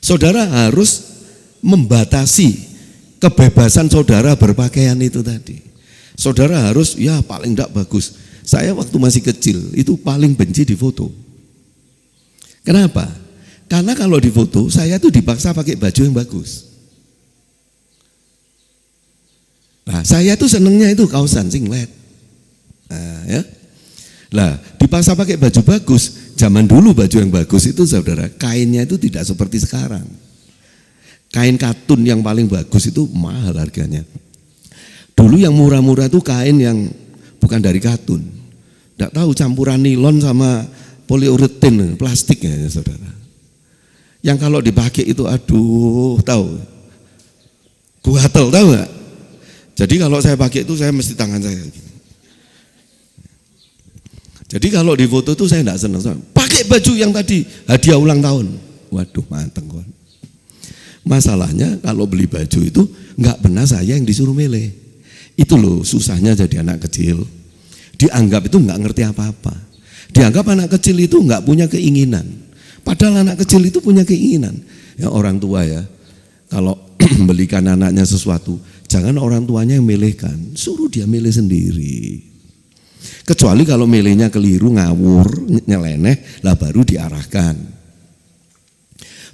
Saudara harus membatasi kebebasan saudara berpakaian itu tadi. Saudara harus, ya paling tidak bagus. Saya waktu masih kecil, itu paling benci di foto. Kenapa? Karena kalau di foto, saya tuh dipaksa pakai baju yang bagus. Nah, saya tuh senengnya itu kaosan singlet. Nah, ya. Lah, dipaksa pakai baju bagus. Zaman dulu baju yang bagus itu saudara, kainnya itu tidak seperti sekarang. Kain katun yang paling bagus itu mahal harganya. Dulu yang murah-murah itu kain yang bukan dari katun. Tidak tahu campuran nilon sama poliuretin, plastik ya saudara. Yang kalau dipakai itu aduh, tahu. Gatel, tahu enggak? Jadi kalau saya pakai itu saya mesti tangan saya. Jadi kalau di foto itu saya tidak senang. Pakai baju yang tadi hadiah ulang tahun. Waduh, manteng kon. Masalahnya kalau beli baju itu nggak pernah saya yang disuruh milih. Itu loh susahnya jadi anak kecil. Dianggap itu nggak ngerti apa-apa. Dianggap anak kecil itu nggak punya keinginan. Padahal anak kecil itu punya keinginan. Ya orang tua ya, kalau belikan anaknya sesuatu, jangan orang tuanya yang milihkan, suruh dia milih sendiri. Kecuali kalau milihnya keliru, ngawur, nyeleneh, lah baru diarahkan.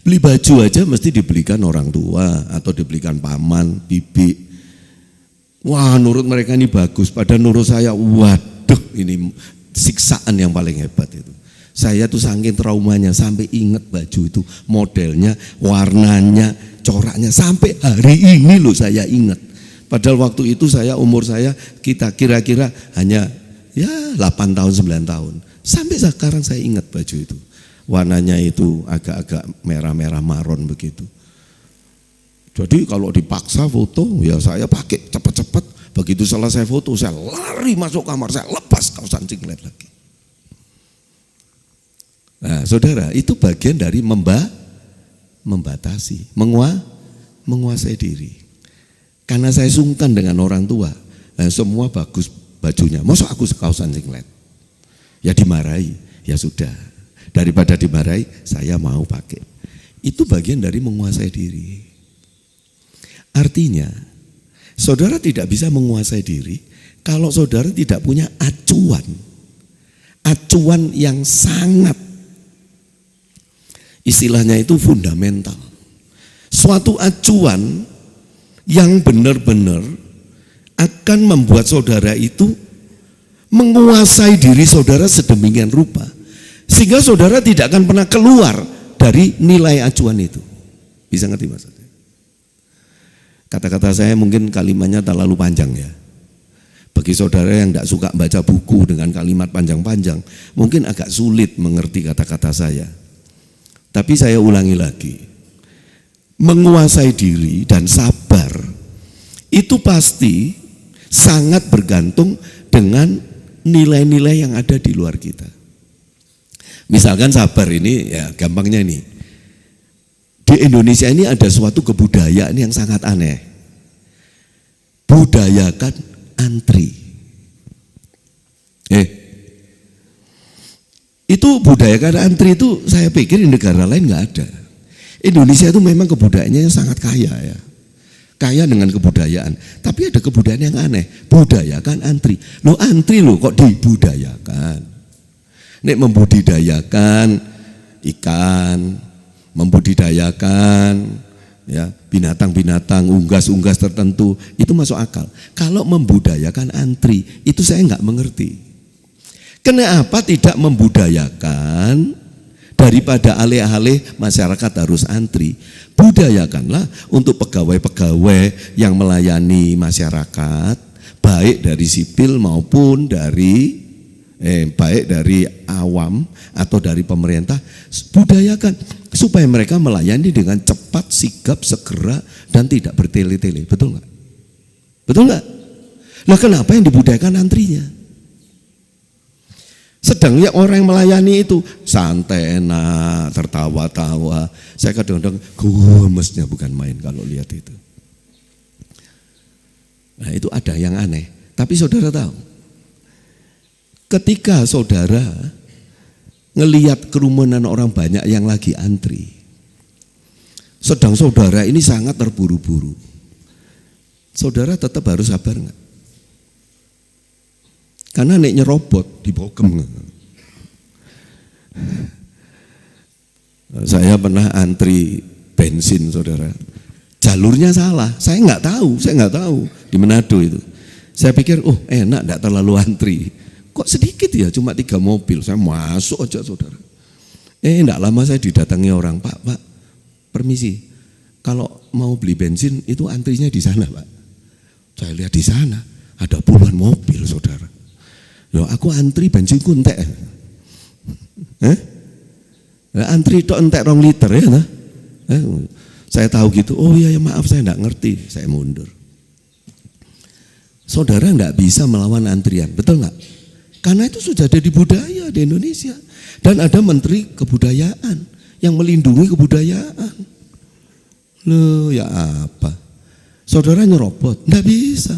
Beli baju aja mesti dibelikan orang tua atau dibelikan paman, bibi. Wah, menurut mereka ini bagus, padahal menurut saya, waduh, ini siksaan yang paling hebat itu. Saya tuh saking traumanya sampai inget baju itu, modelnya, warnanya, coraknya, sampai hari ini loh saya ingat. Padahal waktu itu umur saya kita kira-kira hanya ya 8 tahun 9 tahun. Sampai sekarang saya ingat baju itu. Warnanya itu agak-agak merah-merah maron begitu. Jadi kalau dipaksa foto ya saya pakai cepat-cepat. Begitu selesai foto saya lari masuk kamar, saya lepas kaosan singlet lagi. Nah, saudara, itu bagian dari membatasi, menguasai diri. Karena saya sungkan dengan orang tua, semua bagus bajunya, masa aku sekausan singlet? Ya dimarahi, ya sudah. Daripada dimarahi, saya mau pakai. Itu bagian dari menguasai diri. Artinya, saudara tidak bisa menguasai diri kalau saudara tidak punya acuan yang sangat, istilahnya itu fundamental. Suatu acuan yang benar-benar akan membuat saudara itu menguasai diri saudara sedemikian rupa, sehingga saudara tidak akan pernah keluar dari nilai acuan itu. Bisa ngerti maksudnya? Kata-kata saya mungkin kalimatnya terlalu panjang ya. Bagi saudara yang tidak suka baca buku dengan kalimat panjang-panjang, mungkin agak sulit mengerti kata-kata saya. Tapi saya ulangi lagi, menguasai diri dan sabar itu pasti sangat bergantung dengan nilai-nilai yang ada di luar kita. Misalkan sabar ini, ya gampangnya ini, di Indonesia ini ada suatu kebudayaan yang sangat aneh. Budayakan antri. Itu budayakan antri itu saya pikir di negara lain nggak ada. Indonesia itu memang kebudayaannya sangat kaya ya. Kaya dengan kebudayaan. Tapi ada kebudayaan yang aneh. Budayakan antri. Loh antri loh kok dibudayakan. Nek membudidayakan ikan, membudidayakan ya binatang-binatang, unggas-unggas tertentu, itu masuk akal. Kalau membudayakan antri, itu saya nggak mengerti. Kenapa tidak membudayakan daripada alih-alih masyarakat harus antri? Budayakanlah untuk pegawai-pegawai yang melayani masyarakat, baik dari sipil maupun dari baik dari awam atau dari pemerintah, budayakan supaya mereka melayani dengan cepat, sigap, segera dan tidak bertele-tele. Betul nggak? Betul nggak? Lah kenapa yang dibudayakan antrinya? Sedang ya orang yang melayani itu santai, enak, tertawa-tawa. Saya kadang-kadang gemesnya bukan main kalau lihat itu. Nah itu ada yang aneh. Tapi saudara tahu, ketika saudara ngelihat kerumunan orang banyak yang lagi antri, sedang saudara ini sangat terburu-buru, saudara tetap harus sabar nggak? Karena nek nyerobot dibokem. Saya pernah antri bensin saudara, jalurnya salah, saya nggak tahu di Manado itu. Saya pikir, oh enak, nggak terlalu antri. Kok sedikit ya, cuma 3 mobil, saya masuk aja saudara. Enggak lama saya didatangi orang, Pak, permisi, kalau mau beli bensin itu antrinya di sana Pak. Saya lihat di sana ada puluhan mobil saudara. Loh aku antri bensinku entek. Antri itu entek 2 liter ya. Saya tahu gitu, oh iya ya maaf saya enggak ngerti, saya mundur. Saudara enggak bisa melawan antrian, betul enggak? Karena itu sudah ada di budaya di Indonesia. Dan ada menteri kebudayaan yang melindungi kebudayaan. Loh ya apa? Saudara nyerobot, enggak bisa.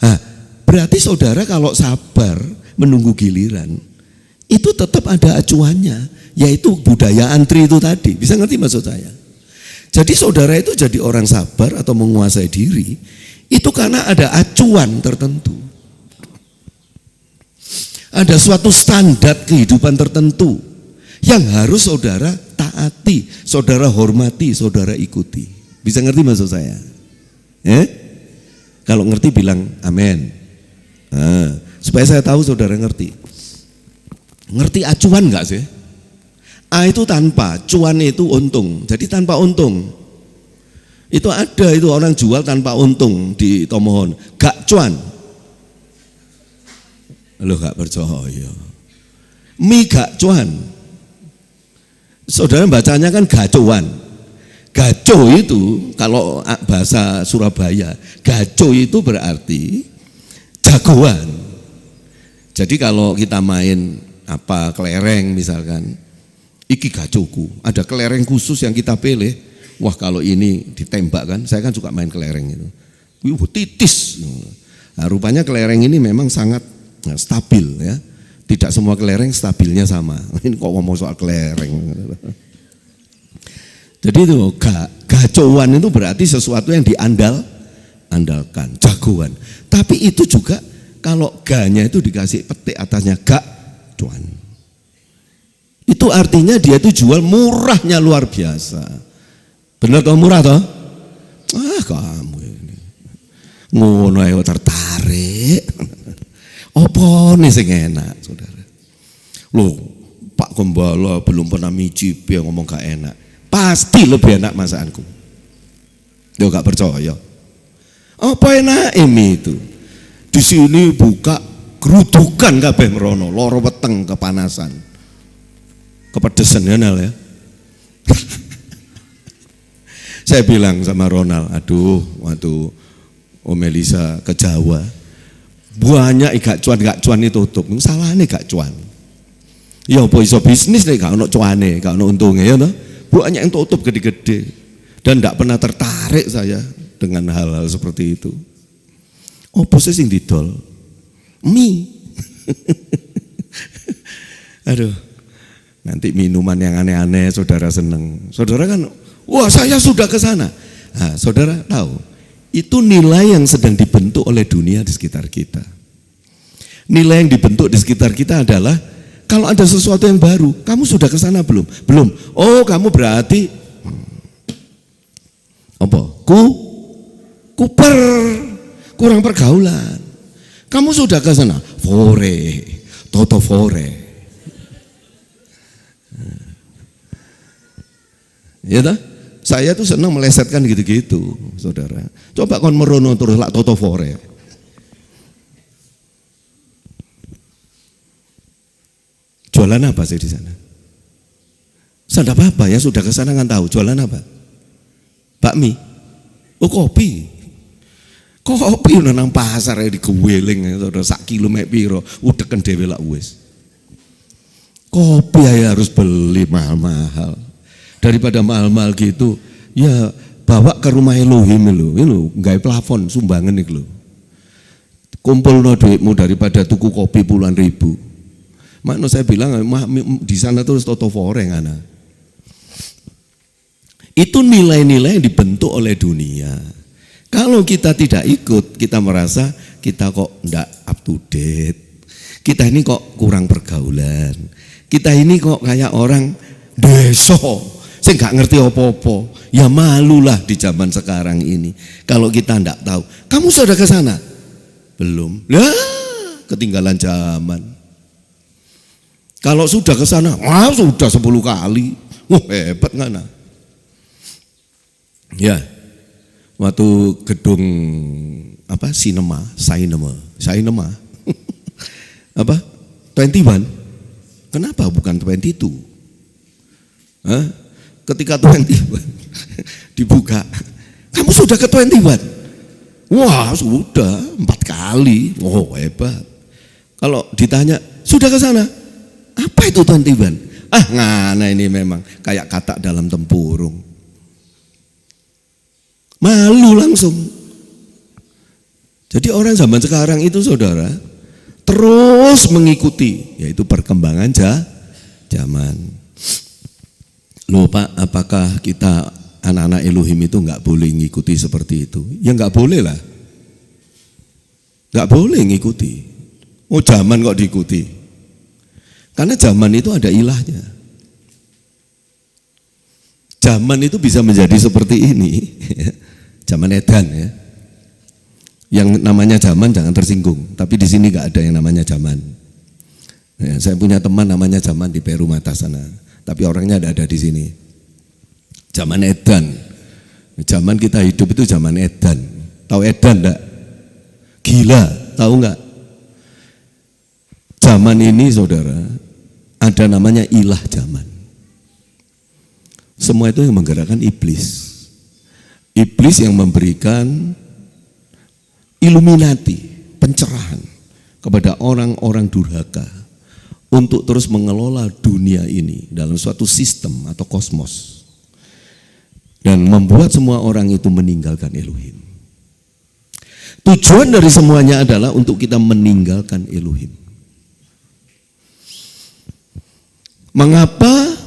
Nah, berarti saudara kalau sabar menunggu giliran, itu tetap ada acuannya, yaitu budaya antri itu tadi. Bisa ngerti maksud saya? Jadi saudara itu jadi orang sabar atau menguasai diri, itu karena ada acuan tertentu. Ada suatu standar kehidupan tertentu yang harus saudara taati, saudara hormati, saudara ikuti. Bisa ngerti maksud saya? Kalau ngerti bilang amin. Supaya saya tahu saudara ngerti. Ngerti acuan enggak sih? A itu tanpa, cuan itu untung. Jadi tanpa untung. Itu ada itu orang jual tanpa untung di Tomohon. Gak cuan. Loh gak percaya. Mie gak cuan. Saudara bacanya kan gacuan. Gaco itu kalau bahasa Surabaya, gaco itu berarti jagoan. Jadi kalau kita main kelereng misalkan, Iki gacoku, ada kelereng khusus yang kita pilih. Wah kalau ini ditembak kan, saya kan suka main kelereng itu. Titis. Nah, rupanya kelereng ini memang sangat stabil ya. Tidak semua kelereng stabilnya sama. Ini kok ngomong soal kelereng. Jadi itu gacoan itu berarti sesuatu yang andalkan, jagoan. Tapi itu juga kalau ga-nya itu dikasih petik atasnya gak cuan. Itu artinya dia itu jual murahnya luar biasa. Benar toh murah toh? Ah kamu ini. Ngono ae tertarik. Apa nih sing enak, saudara? Loh, Pak Gembala belum pernah micip ya ngomong gak enak. Pasti lebih enak masakanku. Dia gak percaya. Apa enak ini itu? Di sini buka gerudukan kabeh merono, loro weteng kepanasan. Kepedesan ya Nal ya. Saya bilang sama Ronald, aduh waktu Om Elisa ke Jawa, banyak gak cuan itu tutup. Salah nih gak cuan. Ya apa iso bisnis nih gak ono cuane, gak ono untungnya ya toh. Banyak yang tutup gede-gede. Dan gak pernah tertarik saya dengan hal-hal seperti itu. Apa sih sing didol? Mie. Aduh. Nanti minuman yang aneh-aneh saudara seneng. Saudara kan, wah saya sudah ke sana. Nah, saudara tahu, itu nilai yang sedang dibentuk oleh dunia di sekitar kita. Nilai yang dibentuk di sekitar kita adalah kalau ada sesuatu yang baru, kamu sudah ke sana belum? Belum. Oh, kamu berarti apa? Kuper, kurang pergaulan. Kamu sudah ke sana? Toto fore. Ya toh? Saya tuh senang melesetkan gitu-gitu, saudara. Coba kon merono terus lak toto fore. Jualan apa sih di sana? Sada apa ya sudah ke sana kan tahu jualan apa? Bakmi. Oh kopi. Kopi nang pasar ya digeweling saudara sak kilo mek piro, udeken dhewe lak wis. Kopi ya harus beli mahal-mahal. Daripada mahal-mahal gitu, ya bawa ke rumah Elohim lo, nggawe plafon sumbangan nih lo. Kumpul no duitmu daripada tuku kopi puluhan ribu. Makanya saya bilang di sana terus toto foreng ana. Itu nilai-nilai yang dibentuk oleh dunia. Kalau kita tidak ikut, kita merasa kita kok ndak up to date. Kita ini kok kurang pergaulan. Kita ini kok kayak orang deso. Saya nggak ngerti apa-apa, ya malulah di zaman sekarang ini. Kalau kita ndak tahu, kamu sudah ke sana? Belum, lah ketinggalan zaman. Kalau sudah ke sana, wah sudah 10 kali, wah hebat nggak nah? Ya, waktu gedung apa sinema, apa 21, kenapa bukan 22? Hah? Ketika 21 dibuka, kamu sudah ke 21? Wah sudah 4 kali, oh hebat. Kalau ditanya, sudah ke sana? Apa itu 21? Ah ngana ini memang kayak katak dalam tempurung. Malu langsung. Jadi orang zaman sekarang itu saudara, terus mengikuti, yaitu perkembangan zaman. Loh Pak, apakah kita anak-anak Elohim itu nggak boleh ngikuti seperti itu? Ya nggak boleh lah, nggak boleh ngikuti. Oh zaman kok diikuti? Karena zaman itu ada ilahnya. Zaman itu bisa menjadi seperti ini, zaman edan ya. Yang namanya zaman jangan tersinggung, tapi di sini nggak ada yang namanya zaman. Ya, saya punya teman namanya zaman di Peru Mata sana. Tapi orangnya ada di sini. Zaman edan. Zaman kita hidup itu zaman edan. Tahu edan enggak? Gila, tahu enggak? Zaman ini saudara, ada namanya ilah zaman. Semua itu yang menggerakkan iblis. Iblis yang memberikan iluminati, pencerahan kepada orang-orang durhaka untuk terus mengelola dunia ini dalam suatu sistem atau kosmos dan membuat semua orang itu meninggalkan Elohim. Tujuan dari semuanya adalah untuk kita meninggalkan Elohim. Mengapa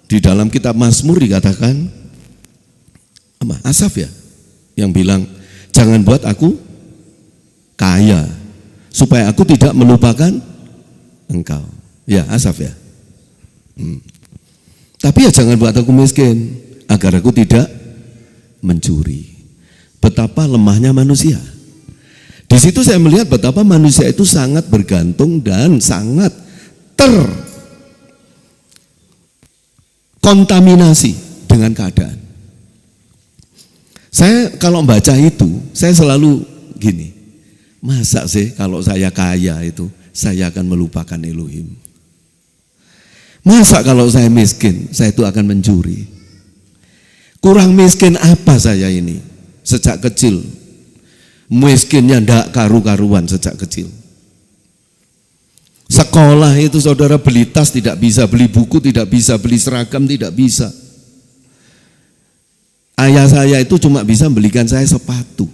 di dalam kitab Mazmur dikatakan Asaf ya yang bilang, jangan buat aku kaya supaya aku tidak melupakan engkau. Ya, Asaf ya. Tapi ya jangan buat aku miskin agar aku tidak mencuri. Betapa lemahnya manusia. Di situ saya melihat betapa manusia itu sangat bergantung dan sangat terkontaminasi dengan keadaan. Saya kalau baca itu, saya selalu gini, masa sih kalau saya kaya itu, saya akan melupakan Elohim. Masa kalau saya miskin, saya itu akan mencuri. Kurang miskin apa saya ini? Sejak kecil, miskinnya ndak karu-karuan sejak kecil. Sekolah itu saudara beli tas tidak bisa, beli buku tidak bisa, beli seragam tidak bisa. Ayah saya itu cuma bisa belikan saya sepatu.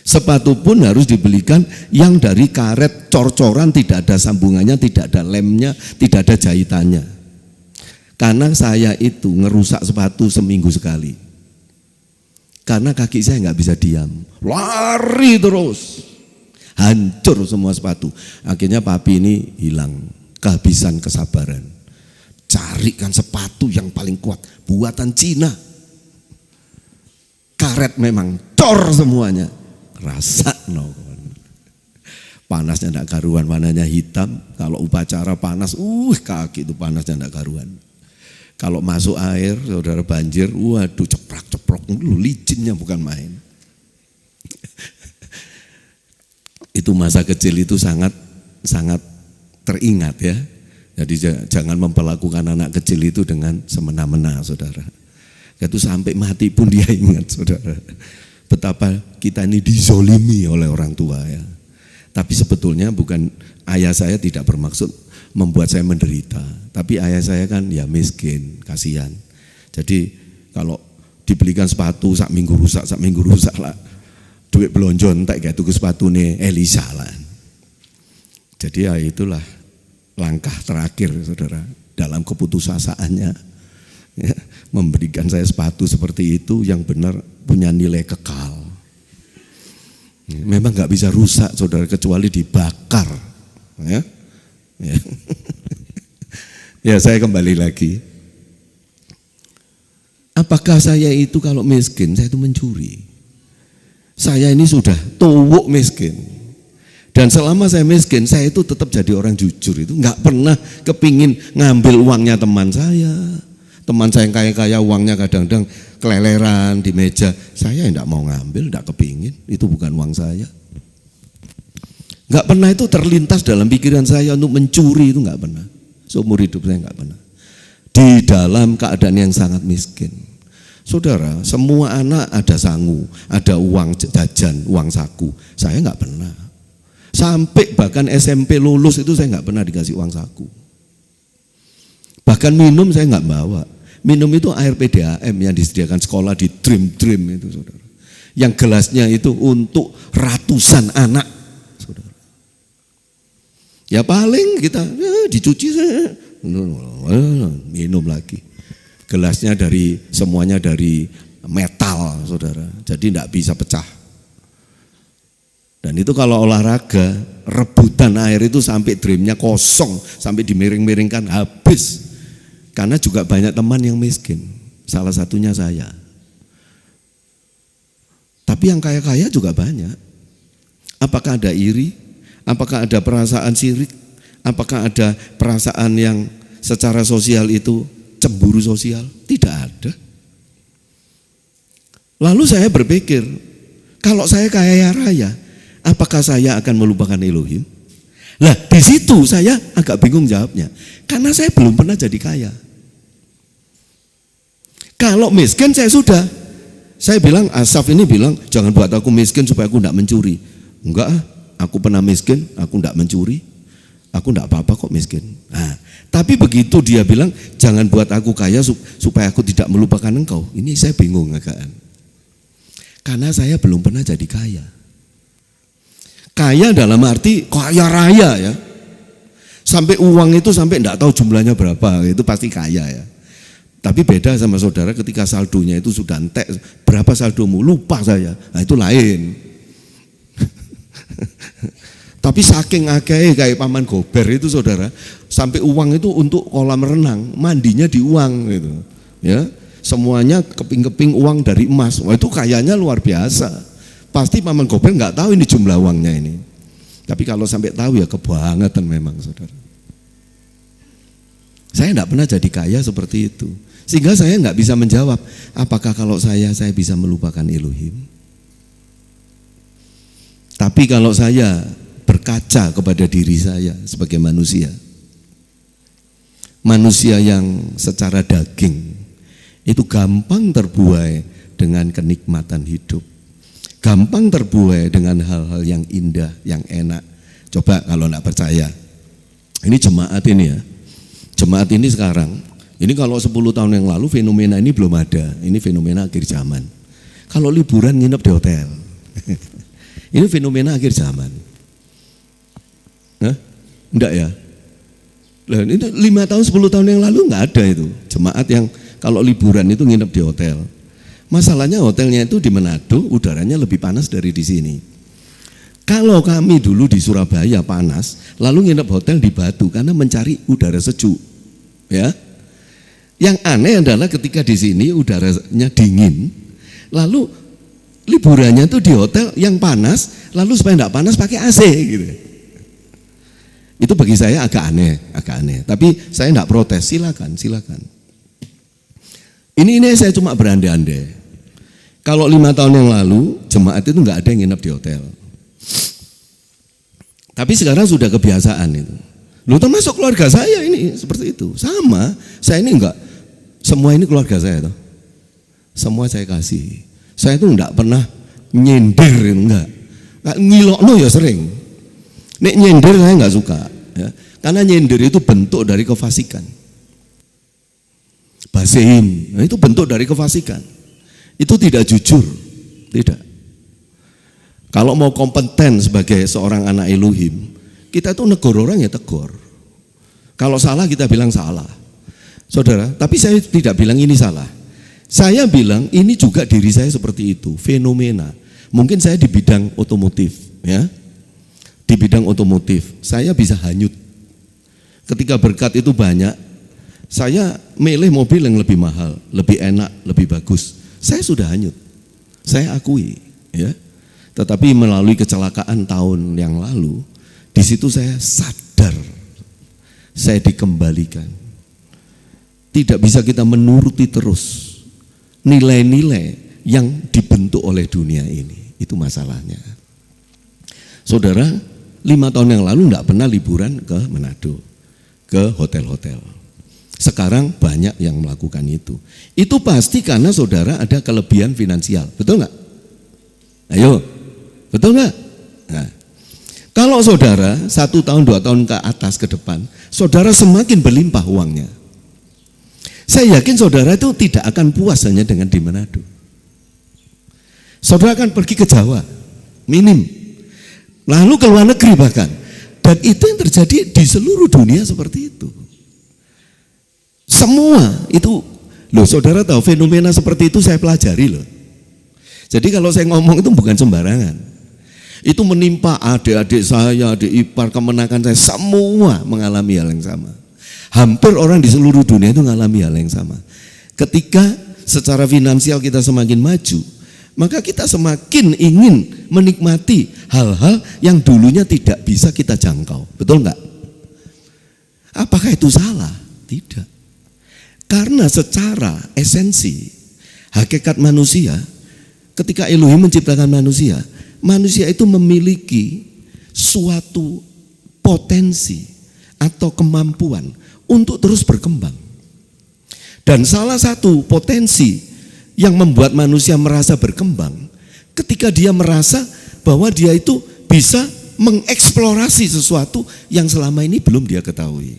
Sepatu pun harus dibelikan yang dari karet cor-coran, tidak ada sambungannya, tidak ada lemnya, tidak ada jahitannya. Karena saya itu ngerusak sepatu seminggu sekali. Karena kaki saya nggak bisa diam, lari terus, hancur semua sepatu. Akhirnya papi ini hilang, kehabisan kesabaran. Carikan sepatu yang paling kuat, buatan Cina. Karet memang cor semuanya, rasa no. Panasnya enggak karuan, warnanya hitam. Kalau upacara panas, kaki itu panasnya enggak karuan. Kalau masuk air, saudara banjir, waduh ceprok-ceprok, licinnya bukan main. Itu masa kecil itu sangat teringat ya. Jadi jangan memperlakukan anak kecil itu dengan semena-mena, saudara. Itu sampai mati pun dia ingat, saudara. Betapa kita ini dizolimi oleh orang tua ya. Tapi sebetulnya bukan, ayah saya tidak bermaksud membuat saya menderita. Tapi ayah saya kan ya miskin, kasihan. Jadi kalau dibelikan sepatu sak minggu rusak lah. Duit belonjo entek kayak tuku sepatu nih Elisa lah. Jadi ya itulah langkah terakhir saudara dalam keputusasaannya. Ya, memberikan saya sepatu seperti itu yang benar punya nilai kekal. Memang nggak bisa rusak saudara kecuali dibakar. Ya, ya. Ya saya kembali lagi. Apakah saya itu kalau miskin saya itu mencuri? Saya ini sudah tuwuk miskin. Dan selama saya miskin saya itu tetap jadi orang jujur, itu nggak pernah kepingin ngambil uangnya teman saya. Teman saya yang kaya-kaya uangnya kadang-kadang keleleran di meja. Saya tidak mau ngambil, tidak kepingin. Itu bukan uang saya. Nggak pernah itu terlintas dalam pikiran saya untuk mencuri, itu nggak pernah. Seumur hidup saya nggak pernah. Di dalam keadaan yang sangat miskin. Saudara, semua anak ada sangu, ada uang jajan, uang saku. Saya nggak pernah. Sampai bahkan SMP lulus itu saya nggak pernah dikasih uang saku. Bahkan minum saya nggak bawa. Minum itu air PDAM yang disediakan sekolah di Dream itu saudara. Yang gelasnya itu untuk ratusan anak saudara. Ya paling kita dicuci minum lagi. Gelasnya semuanya dari metal saudara. Jadi tidak bisa pecah. Dan itu kalau olahraga rebutan air itu sampai Dreamnya kosong, sampai dimiring-miringkan habis. Karena juga banyak teman yang miskin, salah satunya saya. Tapi yang kaya-kaya juga banyak. Apakah ada iri? Apakah ada perasaan sirik? Apakah ada perasaan yang secara sosial itu cemburu sosial? Tidak ada. Lalu saya berpikir, kalau saya kaya raya, apakah saya akan melupakan Elohim? Lah di situ saya agak bingung jawabnya, karena saya belum pernah jadi kaya. Kalau miskin saya sudah, saya bilang Asaf ini bilang jangan buat aku miskin supaya aku tidak mencuri. Enggak, aku pernah miskin, aku tidak mencuri. Aku enggak apa-apa kok miskin. Nah, tapi begitu dia bilang jangan buat aku kaya supaya aku tidak melupakan engkau. Ini saya bingung agak. Karena saya belum pernah jadi kaya. Kaya dalam arti kaya raya ya. Sampai uang itu sampai enggak tahu jumlahnya berapa, itu pasti kaya ya. Tapi beda sama saudara ketika saldonya itu sudah entek, berapa saldomu? Lupa saya. Nah, itu lain. Tapi saking akeh kayak Paman Gober itu saudara, sampai uang itu untuk kolam renang, mandinya di uang gitu. Ya, semuanya keping-keping uang dari emas. Wah, itu kayanya luar biasa. Pasti Paman Gober nggak tahu ini jumlah uangnya ini. Tapi kalau sampai tahu ya kebangetan memang saudara. Saya enggak pernah jadi kaya seperti itu. Sehingga saya enggak bisa menjawab, apakah kalau saya bisa melupakan Elohim? Tapi kalau saya berkaca kepada diri saya sebagai manusia yang secara daging itu gampang terbuai dengan kenikmatan hidup, gampang terbuai dengan hal-hal yang indah, yang enak. Coba kalau enggak percaya, ini jemaat ini ya, jemaat ini sekarang, ini kalau 10 tahun yang lalu fenomena ini belum ada, ini fenomena akhir zaman. Kalau liburan nginep di hotel, ini fenomena akhir zaman. Enggak ya? Lah itu 5 tahun 10 tahun yang lalu enggak ada itu jemaat yang kalau liburan itu nginep di hotel. Masalahnya hotelnya itu di Manado, udaranya lebih panas dari di sini. Kalau kami dulu di Surabaya panas, lalu nginep hotel di Batu karena mencari udara sejuk. Ya. Yang aneh adalah ketika di sini udaranya dingin, lalu liburannya itu di hotel yang panas, lalu supaya enggak panas pakai AC gitu. Itu bagi saya agak aneh. Tapi saya enggak protes, silakan. Ini saya cuma berandai-andai. Kalau 5 tahun yang lalu jemaat itu enggak ada yang nginep di hotel. Tapi sekarang sudah kebiasaan itu. Loh, termasuk keluarga saya ini seperti itu. Sama, saya ini enggak, semua ini keluarga saya toh. Semua saya kasih. Saya itu enggak pernah nyindir, enggak. Ngilokno ya sering. Nek nyindir saya enggak suka ya. Karena nyindir itu bentuk dari kefasikan. Basein, nah itu bentuk dari kefasikan. Itu tidak jujur, tidak. Kalau mau kompeten sebagai seorang anak Elohim, kita itu negur orang ya tegur. Kalau salah kita bilang salah. Saudara, tapi saya tidak bilang ini salah. Saya bilang ini juga diri saya seperti itu, fenomena. Mungkin saya di bidang otomotif, ya. Di bidang otomotif, saya bisa hanyut. Ketika berkat itu banyak, saya milih mobil yang lebih mahal, lebih enak, lebih bagus. Saya sudah hanyut, saya akui, ya. Tetapi melalui kecelakaan tahun yang lalu, di situ saya sadar, saya dikembalikan. Tidak bisa kita menuruti terus nilai-nilai yang dibentuk oleh dunia ini. Itu masalahnya. Saudara, 5 tahun yang lalu enggak pernah liburan ke Manado, ke hotel-hotel. Sekarang banyak yang melakukan itu. Itu pasti karena saudara ada kelebihan finansial, betul enggak? Ayo, betul enggak? Nah, kalau saudara 1 tahun 2 tahun ke atas ke depan, saudara semakin berlimpah uangnya. Saya yakin saudara itu tidak akan puas hanya dengan di Manado. Saudara akan pergi ke Jawa, minim. Lalu ke luar negeri bahkan. Dan itu yang terjadi di seluruh dunia seperti itu. Semua itu, loh saudara tahu fenomena seperti itu saya pelajari loh. Jadi kalau saya ngomong itu bukan sembarangan. Itu menimpa adik-adik saya, adik ipar, kemenakan saya, semua mengalami hal yang sama. Hampir orang di seluruh dunia itu mengalami hal yang sama. Ketika secara finansial kita semakin maju, maka kita semakin ingin menikmati hal-hal yang dulunya tidak bisa kita jangkau. Betul enggak? Apakah itu salah? Tidak. Karena secara esensi, hakikat manusia, ketika Elohim menciptakan manusia, manusia itu memiliki suatu potensi atau kemampuan untuk terus berkembang. Dan salah satu potensi yang membuat manusia merasa berkembang, ketika dia merasa bahwa dia itu bisa mengeksplorasi sesuatu yang selama ini belum dia ketahui.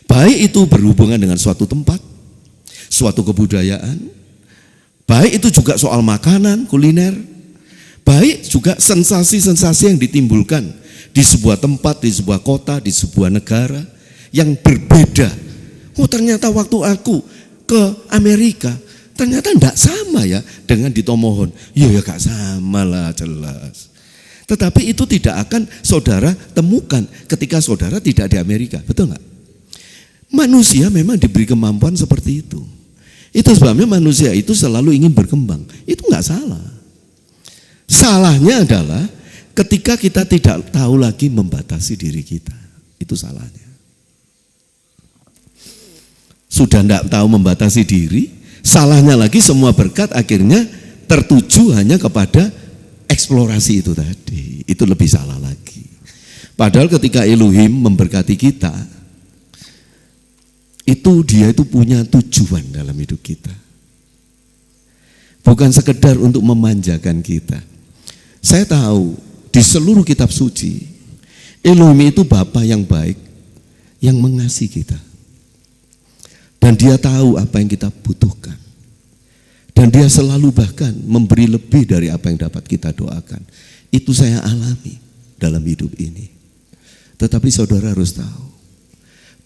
Baik itu berhubungan dengan suatu tempat, suatu kebudayaan, baik itu juga soal makanan, kuliner, baik juga sensasi-sensasi yang ditimbulkan di sebuah tempat, di sebuah kota, di sebuah negara yang berbeda. Oh ternyata waktu aku ke Amerika, ternyata tidak sama ya dengan di Tomohon. Ya gak sama lah jelas. Tetapi itu tidak akan saudara temukan ketika saudara tidak di Amerika, betul nggak? Manusia memang diberi kemampuan seperti itu. Itu sebabnya manusia itu selalu ingin berkembang. Itu nggak salah. Salahnya adalah ketika kita tidak tahu lagi membatasi diri kita. Itu salahnya. Sudah tidak tahu membatasi diri, salahnya lagi semua berkat akhirnya tertuju hanya kepada eksplorasi itu tadi. Itu lebih salah lagi. Padahal ketika Elohim memberkati kita, itu dia itu punya tujuan dalam hidup kita. Bukan sekedar untuk memanjakan kita. Saya tahu di seluruh kitab suci, Elohim itu Bapa yang baik, yang mengasihi kita. Dan dia tahu apa yang kita butuhkan. Dan dia selalu bahkan memberi lebih dari apa yang dapat kita doakan. Itu saya alami dalam hidup ini. Tetapi saudara harus tahu,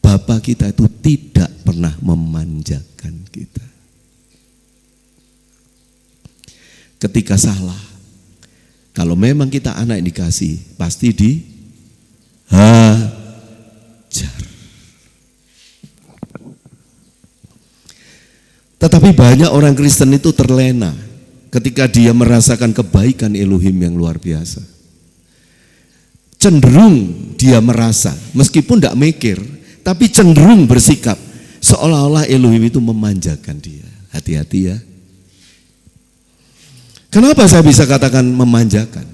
Bapa kita itu tidak pernah memanjakan kita. Ketika salah, kalau memang kita anak yang dikasih, pasti dihajar. Tetapi banyak orang Kristen itu terlena ketika dia merasakan kebaikan Elohim yang luar biasa. Cenderung dia merasa, meskipun tidak mikir, tapi cenderung bersikap seolah-olah Elohim itu memanjakan dia. Hati-hati ya. Kenapa saya bisa katakan memanjakan?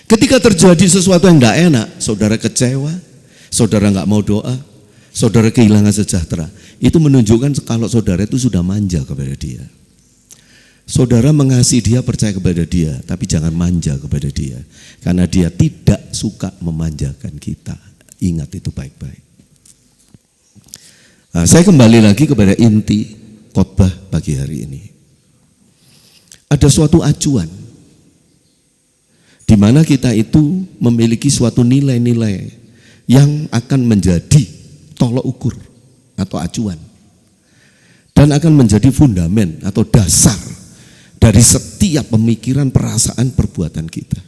Ketika terjadi sesuatu yang tidak enak, saudara kecewa, saudara nggak mau doa, saudara kehilangan sejahtera, itu menunjukkan kalau saudara itu sudah manja kepada dia. Saudara mengasihi dia, percaya kepada dia, tapi jangan manja kepada dia, karena dia tidak suka memanjakan kita. Ingat itu baik-baik. Nah, saya kembali lagi kepada inti khotbah pagi hari ini. Ada suatu acuan di mana kita itu memiliki suatu nilai-nilai yang akan menjadi tolok ukur atau acuan dan akan menjadi fundamen atau dasar dari setiap pemikiran, perasaan, perbuatan kita.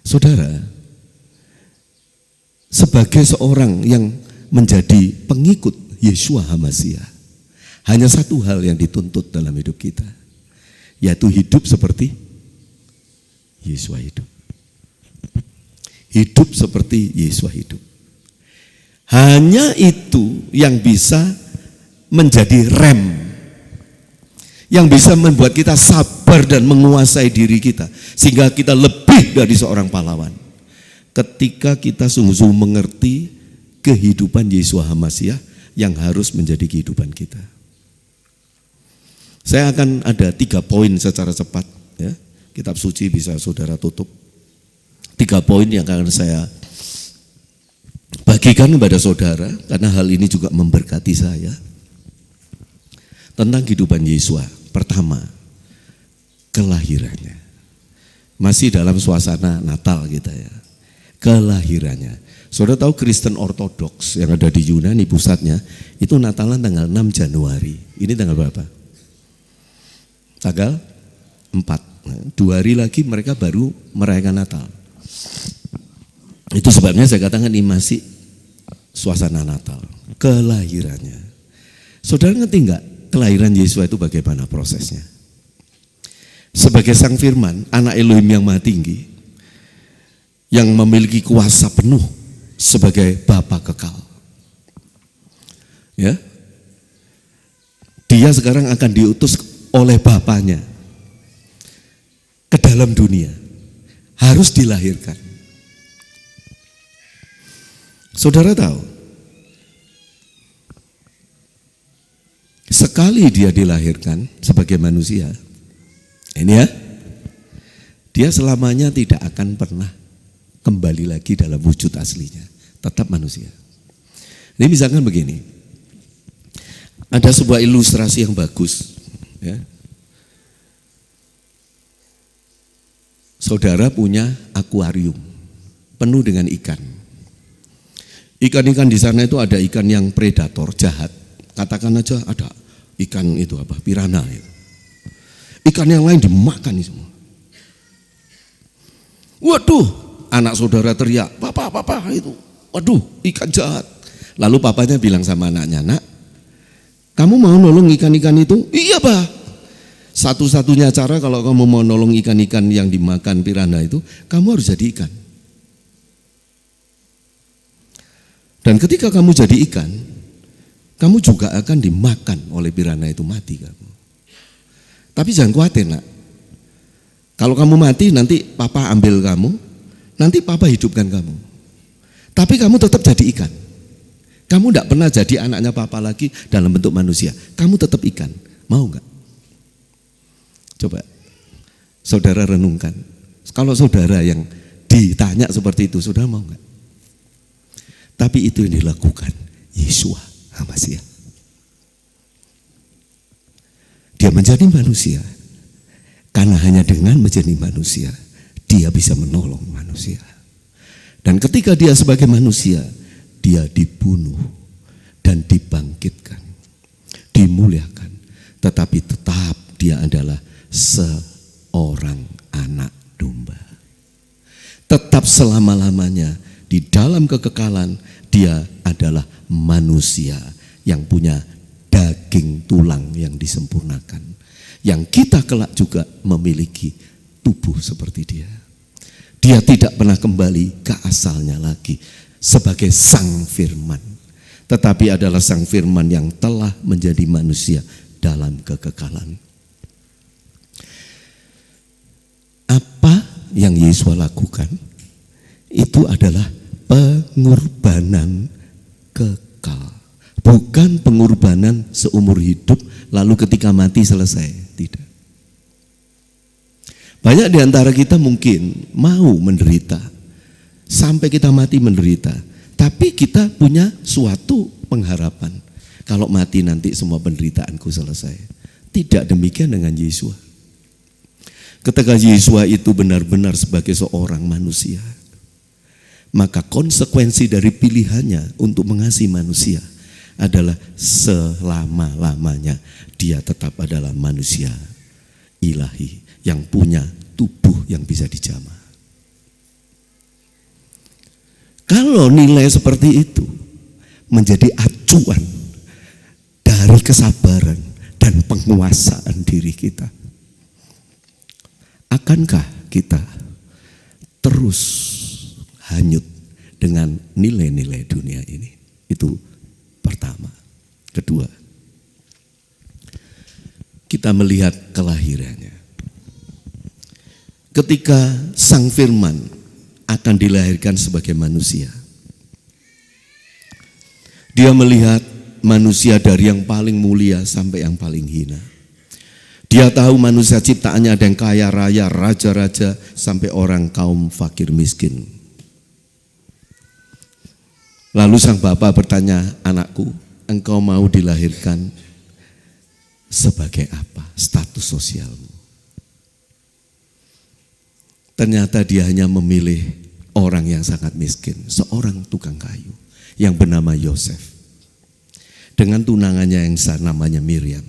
Saudara, sebagai seorang yang menjadi pengikut Yeshua HaMasiah, hanya satu hal yang dituntut dalam hidup kita, yaitu hidup seperti Yeshua hidup. Hidup seperti Yeshua hidup. Hanya itu yang bisa menjadi rem, yang bisa membuat kita sabar dan menguasai diri kita, sehingga kita lebih dari seorang pahlawan. Ketika kita sungguh-sungguh mengerti kehidupan Yeshua HaMasiah yang harus menjadi kehidupan kita. Saya akan ada 3 poin secara cepat ya. Kitab suci bisa saudara tutup. 3 poin yang akan saya bagikan kepada saudara, karena hal ini juga memberkati saya. Tentang kehidupan Yeshua. Pertama, kelahirannya. Masih dalam suasana Natal kita ya. Kelahirannya. Saudara tahu Kristen Ortodoks yang ada di Yunani pusatnya, itu Natalan tanggal 6 Januari. Ini tanggal berapa? Tanggal 4. Nah, 2 hari lagi mereka baru merayakan Natal. Itu sebabnya saya katakan ini masih suasana Natal. Kelahirannya. Saudara ngerti enggak kelahiran Yesus itu bagaimana prosesnya? Sebagai sang firman, anak Elohim yang maha tinggi, yang memiliki kuasa penuh sebagai Bapa kekal. Ya. Dia sekarang akan diutus oleh Bapaknya ke dalam dunia. Harus dilahirkan. Saudara tahu, sekali dia dilahirkan sebagai manusia, ini ya, dia selamanya tidak akan pernah kembali lagi dalam wujud aslinya, tetap manusia. Ini misalkan begini, ada sebuah ilustrasi yang bagus, ya. Saudara punya akuarium penuh dengan ikan. Ikan-ikan di sana itu ada ikan yang predator, jahat. Katakan aja ada ikan itu apa, piranha itu. Ikan yang lain dimakan semua. Waduh, anak saudara teriak, papa itu. Waduh, ikan jahat. Lalu papanya bilang sama anaknya, nak, kamu mau nolong ikan-ikan itu? Iya, Pak. Satu-satunya cara kalau kamu mau nolong ikan-ikan yang dimakan piranha itu, kamu harus jadi ikan. Dan ketika kamu jadi ikan, kamu juga akan dimakan oleh piranha itu, mati kamu. Tapi jangan khawatir, nak. Kalau kamu mati, nanti papa ambil kamu, nanti papa hidupkan kamu. Tapi kamu tetap jadi ikan. Kamu tidak pernah jadi anaknya papa lagi dalam bentuk manusia. Kamu tetap ikan. Mau enggak? Coba saudara renungkan. Kalau saudara yang ditanya seperti itu, saudara mau enggak? Tapi itu yang dilakukan Yeshua HaMashiach. Dia menjadi manusia. Karena hanya dengan menjadi manusia, dia bisa menolong manusia. Dan ketika dia sebagai manusia, dia dibunuh dan dibangkitkan, dimuliakan. Tetapi tetap dia adalah seorang anak domba. Tetap selama-lamanya di dalam kekekalan dia adalah manusia yang punya daging tulang yang disempurnakan. Yang kita kelak juga memiliki tubuh seperti dia. Dia tidak pernah kembali ke asalnya lagi sebagai sang firman. Tetapi adalah sang firman yang telah menjadi manusia dalam kekekalan. Apa yang Yesus lakukan? Itu adalah pengorbanan kekal. Bukan pengorbanan seumur hidup lalu ketika mati selesai. Tidak. Banyak di antara kita mungkin mau menderita. Sampai kita mati menderita. Tapi kita punya suatu pengharapan. Kalau mati nanti semua penderitaanku selesai. Tidak demikian dengan Yeshua. Ketika Yeshua itu benar-benar sebagai seorang manusia, maka konsekuensi dari pilihannya untuk mengasihi manusia adalah selama-lamanya dia tetap adalah manusia ilahi yang punya tubuh yang bisa dijamah. Kalau nilai seperti itu menjadi acuan dari kesabaran dan penguasaan diri kita, akankah kita terus hanyut dengan nilai-nilai dunia ini? Itu pertama. Kedua, kita melihat kelahirannya. Ketika sang firman akan dilahirkan sebagai manusia, dia melihat manusia dari yang paling mulia sampai yang paling hina. Dia tahu manusia ciptaannya ada yang kaya raya, raja-raja, sampai orang kaum fakir miskin. Lalu sang bapak bertanya, anakku, engkau mau dilahirkan sebagai apa? Status sosialmu. Ternyata dia hanya memilih orang yang sangat miskin, seorang tukang kayu yang bernama Yosef. Dengan tunangannya yang namanya Miriam.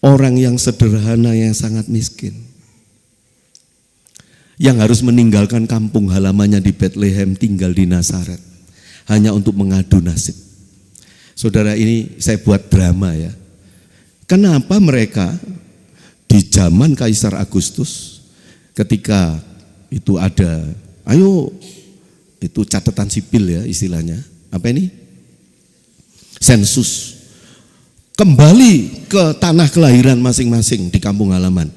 Orang yang sederhana yang sangat miskin. Yang harus meninggalkan kampung halamannya di Bethlehem, tinggal di Nazaret. Hanya untuk mengadu nasib. Saudara, ini saya buat drama ya. Kenapa mereka di zaman Kaisar Agustus ketika itu ada, ayo itu catatan sipil ya istilahnya. Apa ini? Sensus. Kembali ke tanah kelahiran masing-masing di kampung halaman.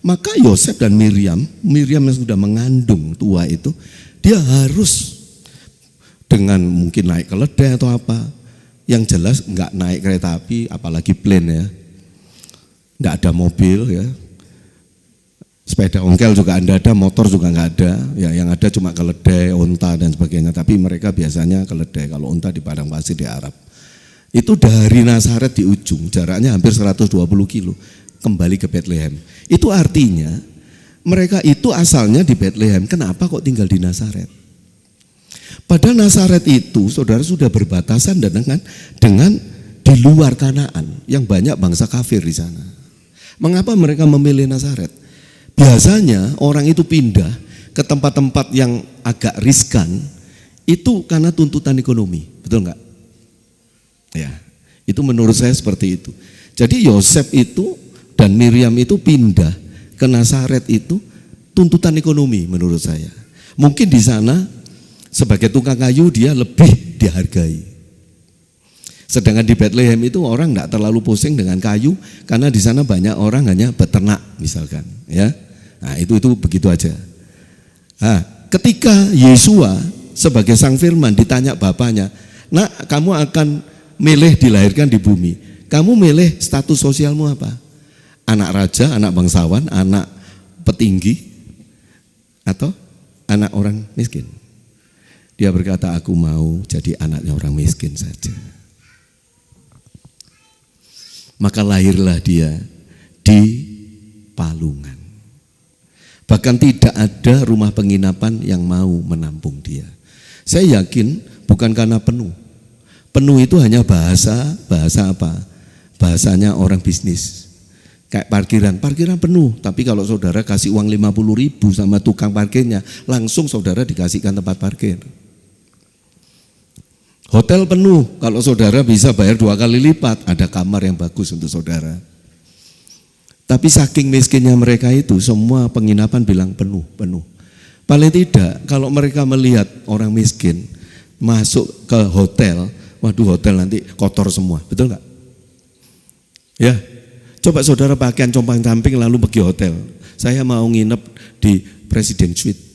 Maka Yosef dan Miriam yang sudah mengandung tua itu, dia harus dengan mungkin naik keledai atau apa, yang jelas enggak naik kereta api, apalagi plane ya, enggak ada mobil ya, Sepeda ongkel juga nggak ada, motor juga nggak ada. Ya, yang ada cuma keledai, unta dan sebagainya. Tapi mereka biasanya keledai, kalau unta di padang pasir di Arab. Itu dari Nazaret di ujung, jaraknya hampir 120 kilo, kembali ke Bethlehem. Itu artinya mereka itu asalnya di Bethlehem. Kenapa kok tinggal di Nazaret? Padahal Nazaret itu, saudara, sudah berbatasan dengan di luar Kanaan yang banyak bangsa kafir di sana. Mengapa mereka memilih Nazaret? Biasanya orang itu pindah ke tempat-tempat yang agak riskan itu karena tuntutan ekonomi, betul enggak? Ya, itu menurut saya seperti itu. Jadi Yosef itu dan Miriam itu pindah ke Nazaret itu tuntutan ekonomi menurut saya. Mungkin di sana sebagai tukang kayu dia lebih dihargai. Sedangkan di Bethlehem itu orang enggak terlalu pusing dengan kayu karena di sana banyak orang hanya beternak misalkan, ya. Nah, itu begitu aja. Nah, ketika Yesua sebagai sang firman ditanya bapaknya, "Nak, kamu akan milih dilahirkan di bumi. Kamu milih status sosialmu apa? Anak raja, anak bangsawan, anak petinggi, atau anak orang miskin?" Dia berkata, "Aku mau jadi anaknya orang miskin saja." Maka lahirlah dia di palungan. Bahkan tidak ada rumah penginapan yang mau menampung dia. Saya yakin bukan karena penuh. Penuh itu hanya bahasa apa? Bahasanya orang bisnis. Kayak parkiran penuh, tapi kalau saudara kasih uang 50.000 sama tukang parkirnya, langsung saudara dikasihkan tempat parkir. Hotel penuh, kalau saudara bisa bayar 2 kali lipat, ada kamar yang bagus untuk saudara. Tapi saking miskinnya mereka itu, semua penginapan bilang penuh. Paling tidak, kalau mereka melihat orang miskin masuk ke hotel, waduh hotel nanti kotor semua, betul nggak? Ya, coba saudara pakaian compang-camping lalu pergi hotel. Saya mau nginep di Presiden Suite.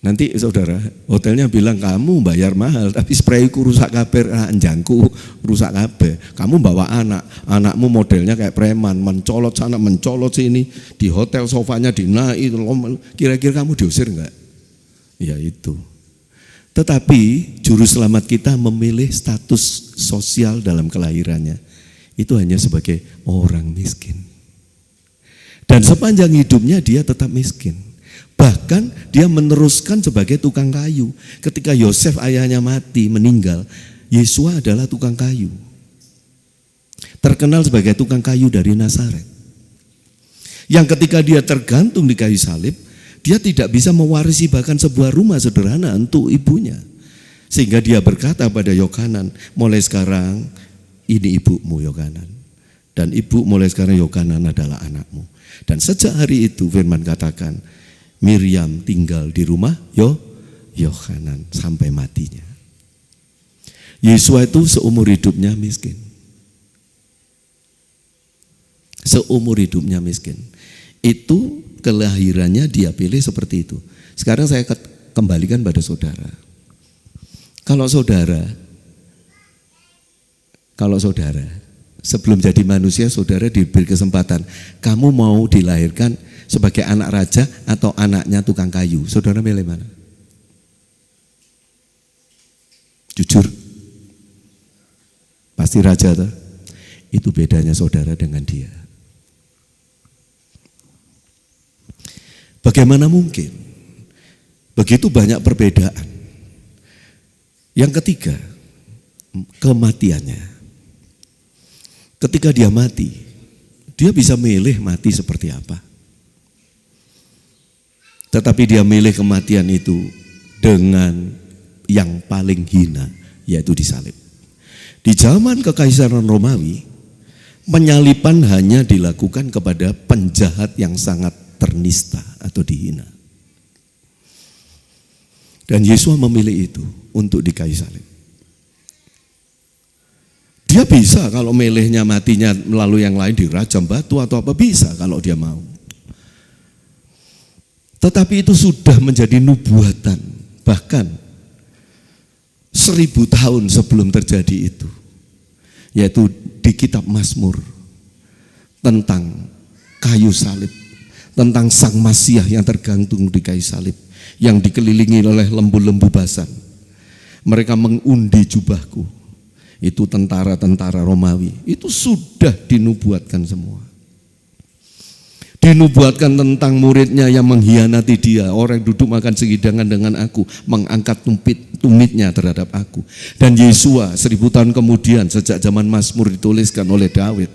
Nanti saudara, hotelnya bilang kamu bayar mahal, tapi sprayku rusak kabeh, anjangku rusak kabeh. Kamu bawa anakmu modelnya kayak preman, mencolot sana, mencolot sini, di hotel sofanya dinaik, kira-kira kamu diusir enggak? Ya itu. Tetapi juru selamat kita memilih status sosial dalam kelahirannya. Itu hanya sebagai orang miskin. Dan sepanjang hidupnya dia tetap miskin. Bahkan dia meneruskan sebagai tukang kayu. Ketika Yosef ayahnya mati, meninggal, Yesua adalah tukang kayu. Terkenal sebagai tukang kayu dari Nazaret. Yang ketika dia tergantung di kayu salib, dia tidak bisa mewarisi bahkan sebuah rumah sederhana untuk ibunya. Sehingga dia berkata pada Yohanan, mulai sekarang ini ibumu Yohanan. Dan ibu mulai sekarang Yohanan adalah anakmu. Dan sejak hari itu firman katakan, Miriam tinggal di rumah Yohanan sampai matinya. Yesua itu seumur hidupnya miskin. Seumur hidupnya miskin. Itu kelahirannya dia pilih seperti itu. Sekarang saya kembalikan pada saudara. Kalau saudara sebelum jadi manusia, saudara diberi kesempatan, kamu mau dilahirkan sebagai anak raja atau anaknya tukang kayu, saudara milih mana? Jujur, pasti raja toh? Itu bedanya saudara dengan dia. Bagaimana mungkin? Begitu banyak perbedaan. Yang ketiga, kematiannya. Ketika dia mati, dia bisa milih mati seperti apa. Tetapi dia milih kematian itu dengan yang paling hina, yaitu disalib. Di zaman Kekaisaran Romawi, penyaliban hanya dilakukan kepada penjahat yang sangat ternista atau dihina. Dan Yesus memilih itu untuk di kayu salib. Dia bisa kalau milihnya matinya melalui yang lain, dirajam batu atau apa, bisa kalau dia mau. Tetapi itu sudah menjadi nubuatan, bahkan 1000 tahun sebelum terjadi itu, yaitu di kitab Mazmur tentang kayu salib, tentang sang Masiah yang tergantung di kayu salib, yang dikelilingi oleh lembu-lembu basan. Mereka mengundi jubahku. Itu tentara-tentara Romawi. Itu sudah dinubuatkan semua. Dinubuatkan tentang muridnya yang mengkhianati dia. Orang yang duduk makan sehidangan dengan aku, mengangkat tumitnya terhadap aku. Dan Yesua 1000 tahun kemudian, sejak zaman Mazmur dituliskan oleh Daud,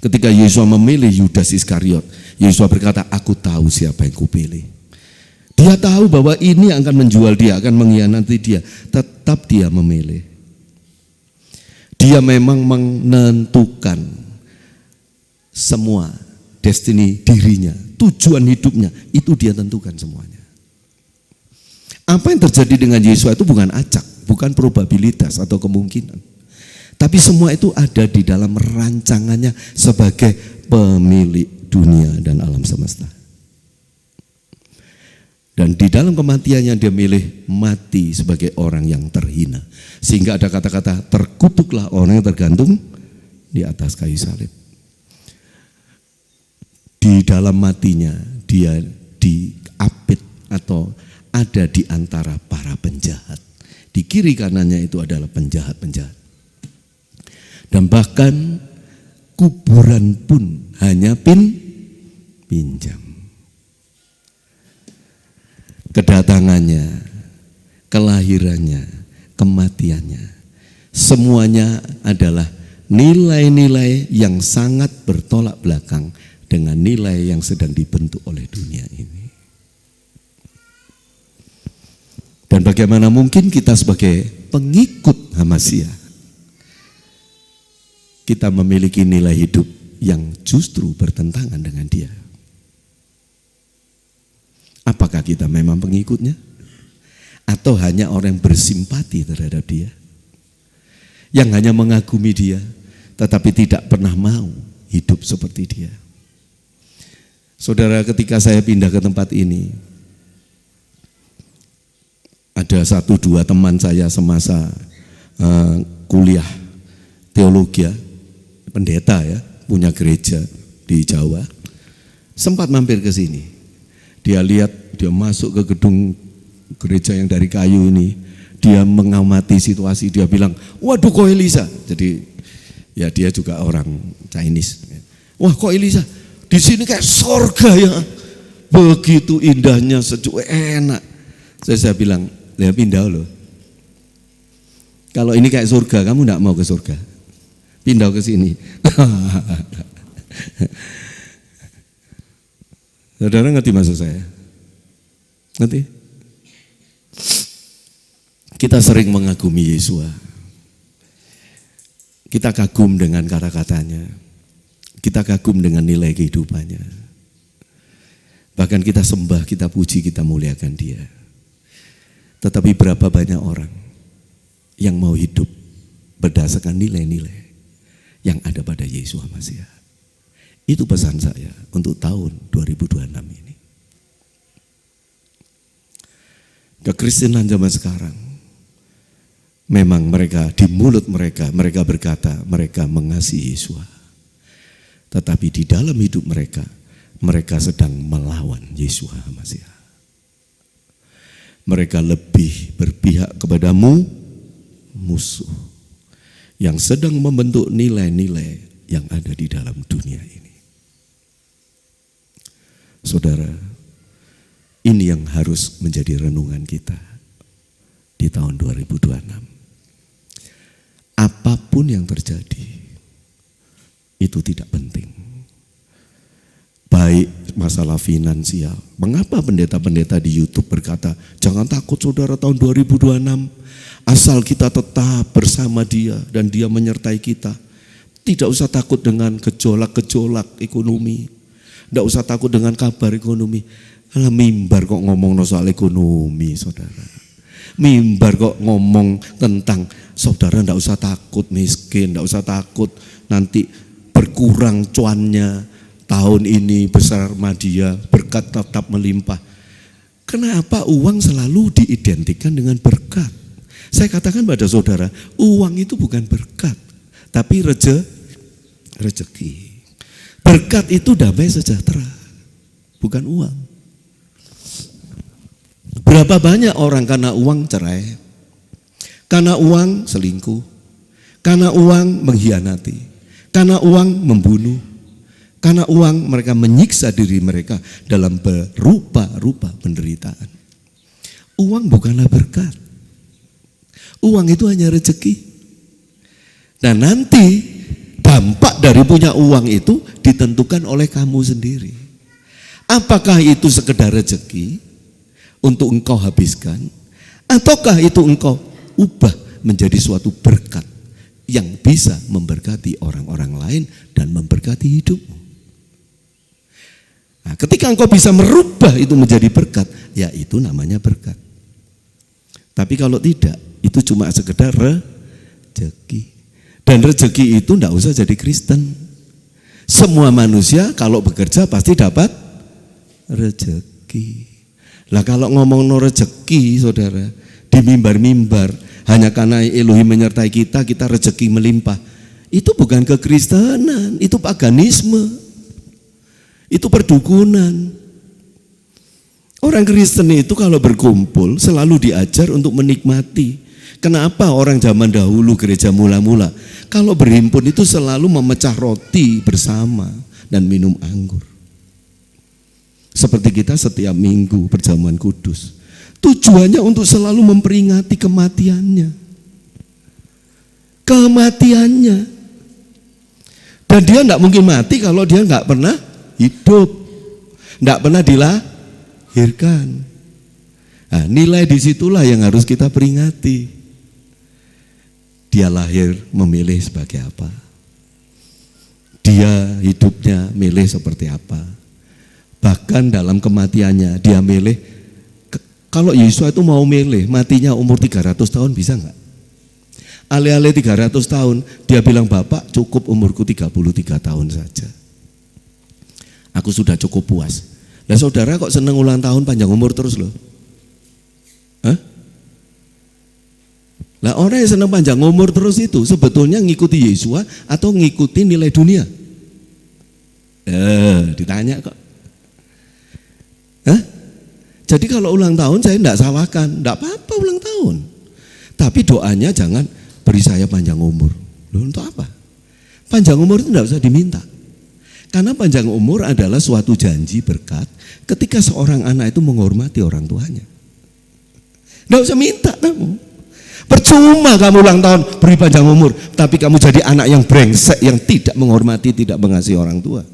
ketika Yesua memilih Yudas Iskariot, Yesua berkata, aku tahu siapa yang kupilih. Dia tahu bahwa ini akan menjual dia, akan mengkhianati dia. Tetap dia memilih. Dia memang menentukan semua destiny dirinya, tujuan hidupnya, itu dia tentukan semuanya. Apa yang terjadi dengan Yesus itu bukan acak, bukan probabilitas atau kemungkinan. Tapi semua itu ada di dalam rancangannya sebagai pemilik dunia dan alam semesta. Dan di dalam kematiannya dia milih mati sebagai orang yang terhina. Sehingga ada kata-kata, terkutuklah orang yang tergantung di atas kayu salib. Di dalam matinya dia diapit atau ada di antara para penjahat. Di kiri kanannya itu adalah penjahat-penjahat. Dan bahkan kuburan pun hanya pinjam. Kedatangannya, kelahirannya, kematiannya, semuanya adalah nilai-nilai yang sangat bertolak belakang dengan nilai yang sedang dibentuk oleh dunia ini. Dan bagaimana mungkin kita sebagai pengikut Masiah, kita memiliki nilai hidup yang justru bertentangan dengan dia? Apakah kita memang pengikutnya? Atau hanya orang yang bersimpati terhadap dia? Yang hanya mengagumi dia, tetapi tidak pernah mau hidup seperti dia. Saudara, ketika saya pindah ke tempat ini, ada 1-2 teman saya semasa kuliah teologi, pendeta ya, punya gereja di Jawa, sempat mampir ke sini. Dia lihat, dia masuk ke gedung gereja yang dari kayu ini, dia mengamati situasi, dia bilang, waduh kok Elisa, jadi ya dia juga orang Chinese. Wah kok Elisa, di sini kayak sorga ya, begitu indahnya, sejuk, enak. Saya bilang, ya pindah loh. Kalau ini kayak surga, kamu enggak mau ke surga, pindah ke sini. Saudara ngerti maksud saya? Ngerti? Kita sering mengagumi Yesua. Kita kagum dengan kata-katanya. Kita kagum dengan nilai kehidupannya. Bahkan kita sembah, kita puji, kita muliakan dia. Tetapi berapa banyak orang yang mau hidup berdasarkan nilai-nilai yang ada pada Yesus Masiah. Itu pesan saya untuk tahun 2026 ini. Kekristenan zaman sekarang, memang mereka di mulut mereka berkata mereka mengasihi Yesus. Tetapi di dalam hidup mereka sedang melawan Yesus Masiah. Mereka lebih berpihak kepada musuh yang sedang membentuk nilai-nilai yang ada di dalam dunia ini. Saudara, ini yang harus menjadi renungan kita di tahun 2026. Apapun yang terjadi, itu tidak penting. Baik masalah finansial. Mengapa pendeta-pendeta di YouTube berkata, jangan takut saudara tahun 2026, asal kita tetap bersama dia dan dia menyertai kita. Tidak usah takut dengan gejolak-gejolak ekonomi. Tidak usah takut dengan kabar ekonomi. Alah, mimbar kok ngomong soal ekonomi, saudara. Mimbar kok ngomong tentang saudara tidak usah takut miskin, tidak usah takut nanti berkurang cuannya, tahun ini besar media, berkat tetap melimpah. Kenapa uang selalu diidentikan dengan berkat? Saya katakan pada saudara, uang itu bukan berkat, tapi rezeki. Berkat itu damai sejahtera. bukan uang. Berapa banyak orang karena uang cerai, karena uang selingkuh, karena uang mengkhianati, karena uang membunuh, karena uang mereka menyiksa diri mereka dalam berupa-rupa penderitaan. Uang bukanlah berkat. Uang itu hanya rezeki. Dan nanti dampak dari punya uang itu ditentukan oleh kamu sendiri. Apakah itu sekedar rezeki untuk engkau habiskan, ataukah itu engkau ubah menjadi suatu berkat yang bisa memberkati orang-orang lain dan memberkati hidupmu. Nah, ketika engkau bisa merubah itu menjadi berkat, ya itu namanya berkat. Tapi kalau tidak, itu cuma sekedar rezeki. Dan rezeki itu tidak usah jadi Kristen. Semua manusia kalau bekerja pasti dapat rezeki. Lah kalau ngomong no rezeki, saudara, di mimbar-mimbar, hanya karena Elohim menyertai kita, kita rezeki melimpah. Itu bukan kekristenan, itu paganisme. Itu perdukunan. Orang Kristen itu kalau berkumpul selalu diajar untuk menikmati. Kenapa orang zaman dahulu gereja mula-mula kalau berhimpun itu selalu memecah roti bersama dan minum anggur. Seperti kita setiap minggu perjamuan kudus. Tujuannya untuk selalu memperingati kematiannya. Kematiannya. Dan dia tidak mungkin mati kalau dia nggak pernah hidup. Tidak pernah dilahirkan. Nah, nilai disitulah yang harus kita peringati. Dia lahir memilih sebagai apa? Dia hidupnya milih seperti apa? Bahkan dalam kematiannya dia milih. Kalau Yesus itu mau milih matinya umur 300 tahun bisa enggak? Ale-ale 300 tahun dia bilang, Bapak cukup umurku 33 tahun saja. Aku sudah cukup puas. Lah saudara kok seneng ulang tahun panjang umur terus loh? Hah? Lah orang yang senang panjang umur terus itu sebetulnya ngikuti Yesus atau ngikuti nilai dunia? Ditanya kok. Hah? Jadi kalau ulang tahun saya tidak salahkan, tidak apa-apa ulang tahun. Tapi doanya jangan beri saya panjang umur. Loh, untuk apa? Panjang umur itu tidak usah diminta. Karena panjang umur adalah suatu janji berkat ketika seorang anak itu menghormati orang tuanya. Tidak usah minta kamu. Percuma kamu ulang tahun beri panjang umur, tapi kamu jadi anak yang brengsek, yang tidak menghormati, tidak mengasihi orang tua.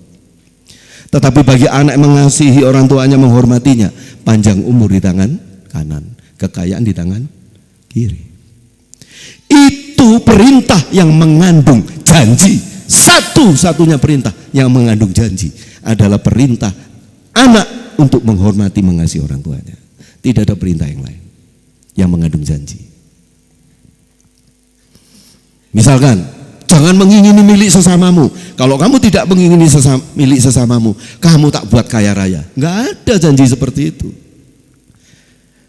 Tetapi bagi anak yang mengasihi orang tuanya, menghormatinya, panjang umur di tangan kanan, kekayaan di tangan kiri. Itu perintah yang mengandung janji. Satu-satunya perintah yang mengandung janji adalah perintah anak untuk menghormati, mengasihi orang tuanya. Tidak ada perintah yang lain yang mengandung janji. Misalkan, jangan mengingini milik sesamamu. Kalau kamu tidak mengingini milik sesamamu, kamu tak buat kaya raya. Enggak ada janji seperti itu.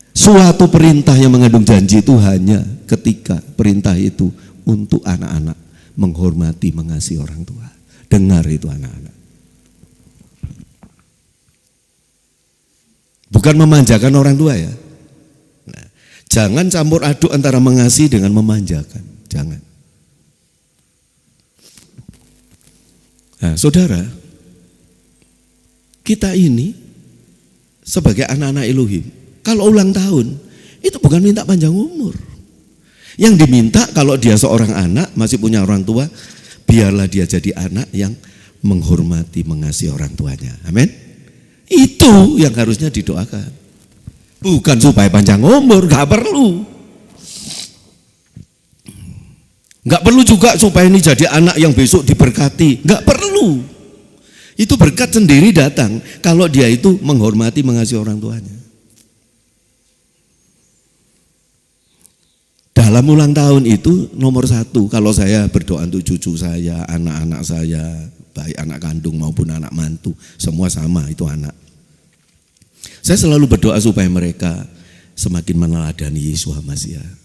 Suatu perintah yang mengandung janji itu hanya ketika perintah itu untuk anak-anak menghormati, mengasihi orang tua. Dengar itu anak-anak. Bukan memanjakan orang tua ya. Nah, jangan campur aduk antara mengasihi dengan memanjakan. Jangan. Nah, saudara, kita ini sebagai anak-anak Elohim, kalau ulang tahun itu bukan minta panjang umur. Yang diminta kalau dia seorang anak masih punya orang tua, biarlah dia jadi anak yang menghormati, mengasihi orang tuanya. Amin. Itu yang harusnya didoakan. Bukan supaya panjang umur, gak perlu. Enggak perlu juga supaya ini jadi anak yang besok diberkati. Enggak perlu. Itu berkat sendiri datang kalau dia itu menghormati, mengasihi orang tuanya. Dalam ulang tahun itu nomor satu, kalau saya berdoa untuk cucu saya, anak-anak saya, baik anak kandung maupun anak mantu, semua sama, itu anak. Saya selalu berdoa supaya mereka semakin meneladani Yesus Masiah.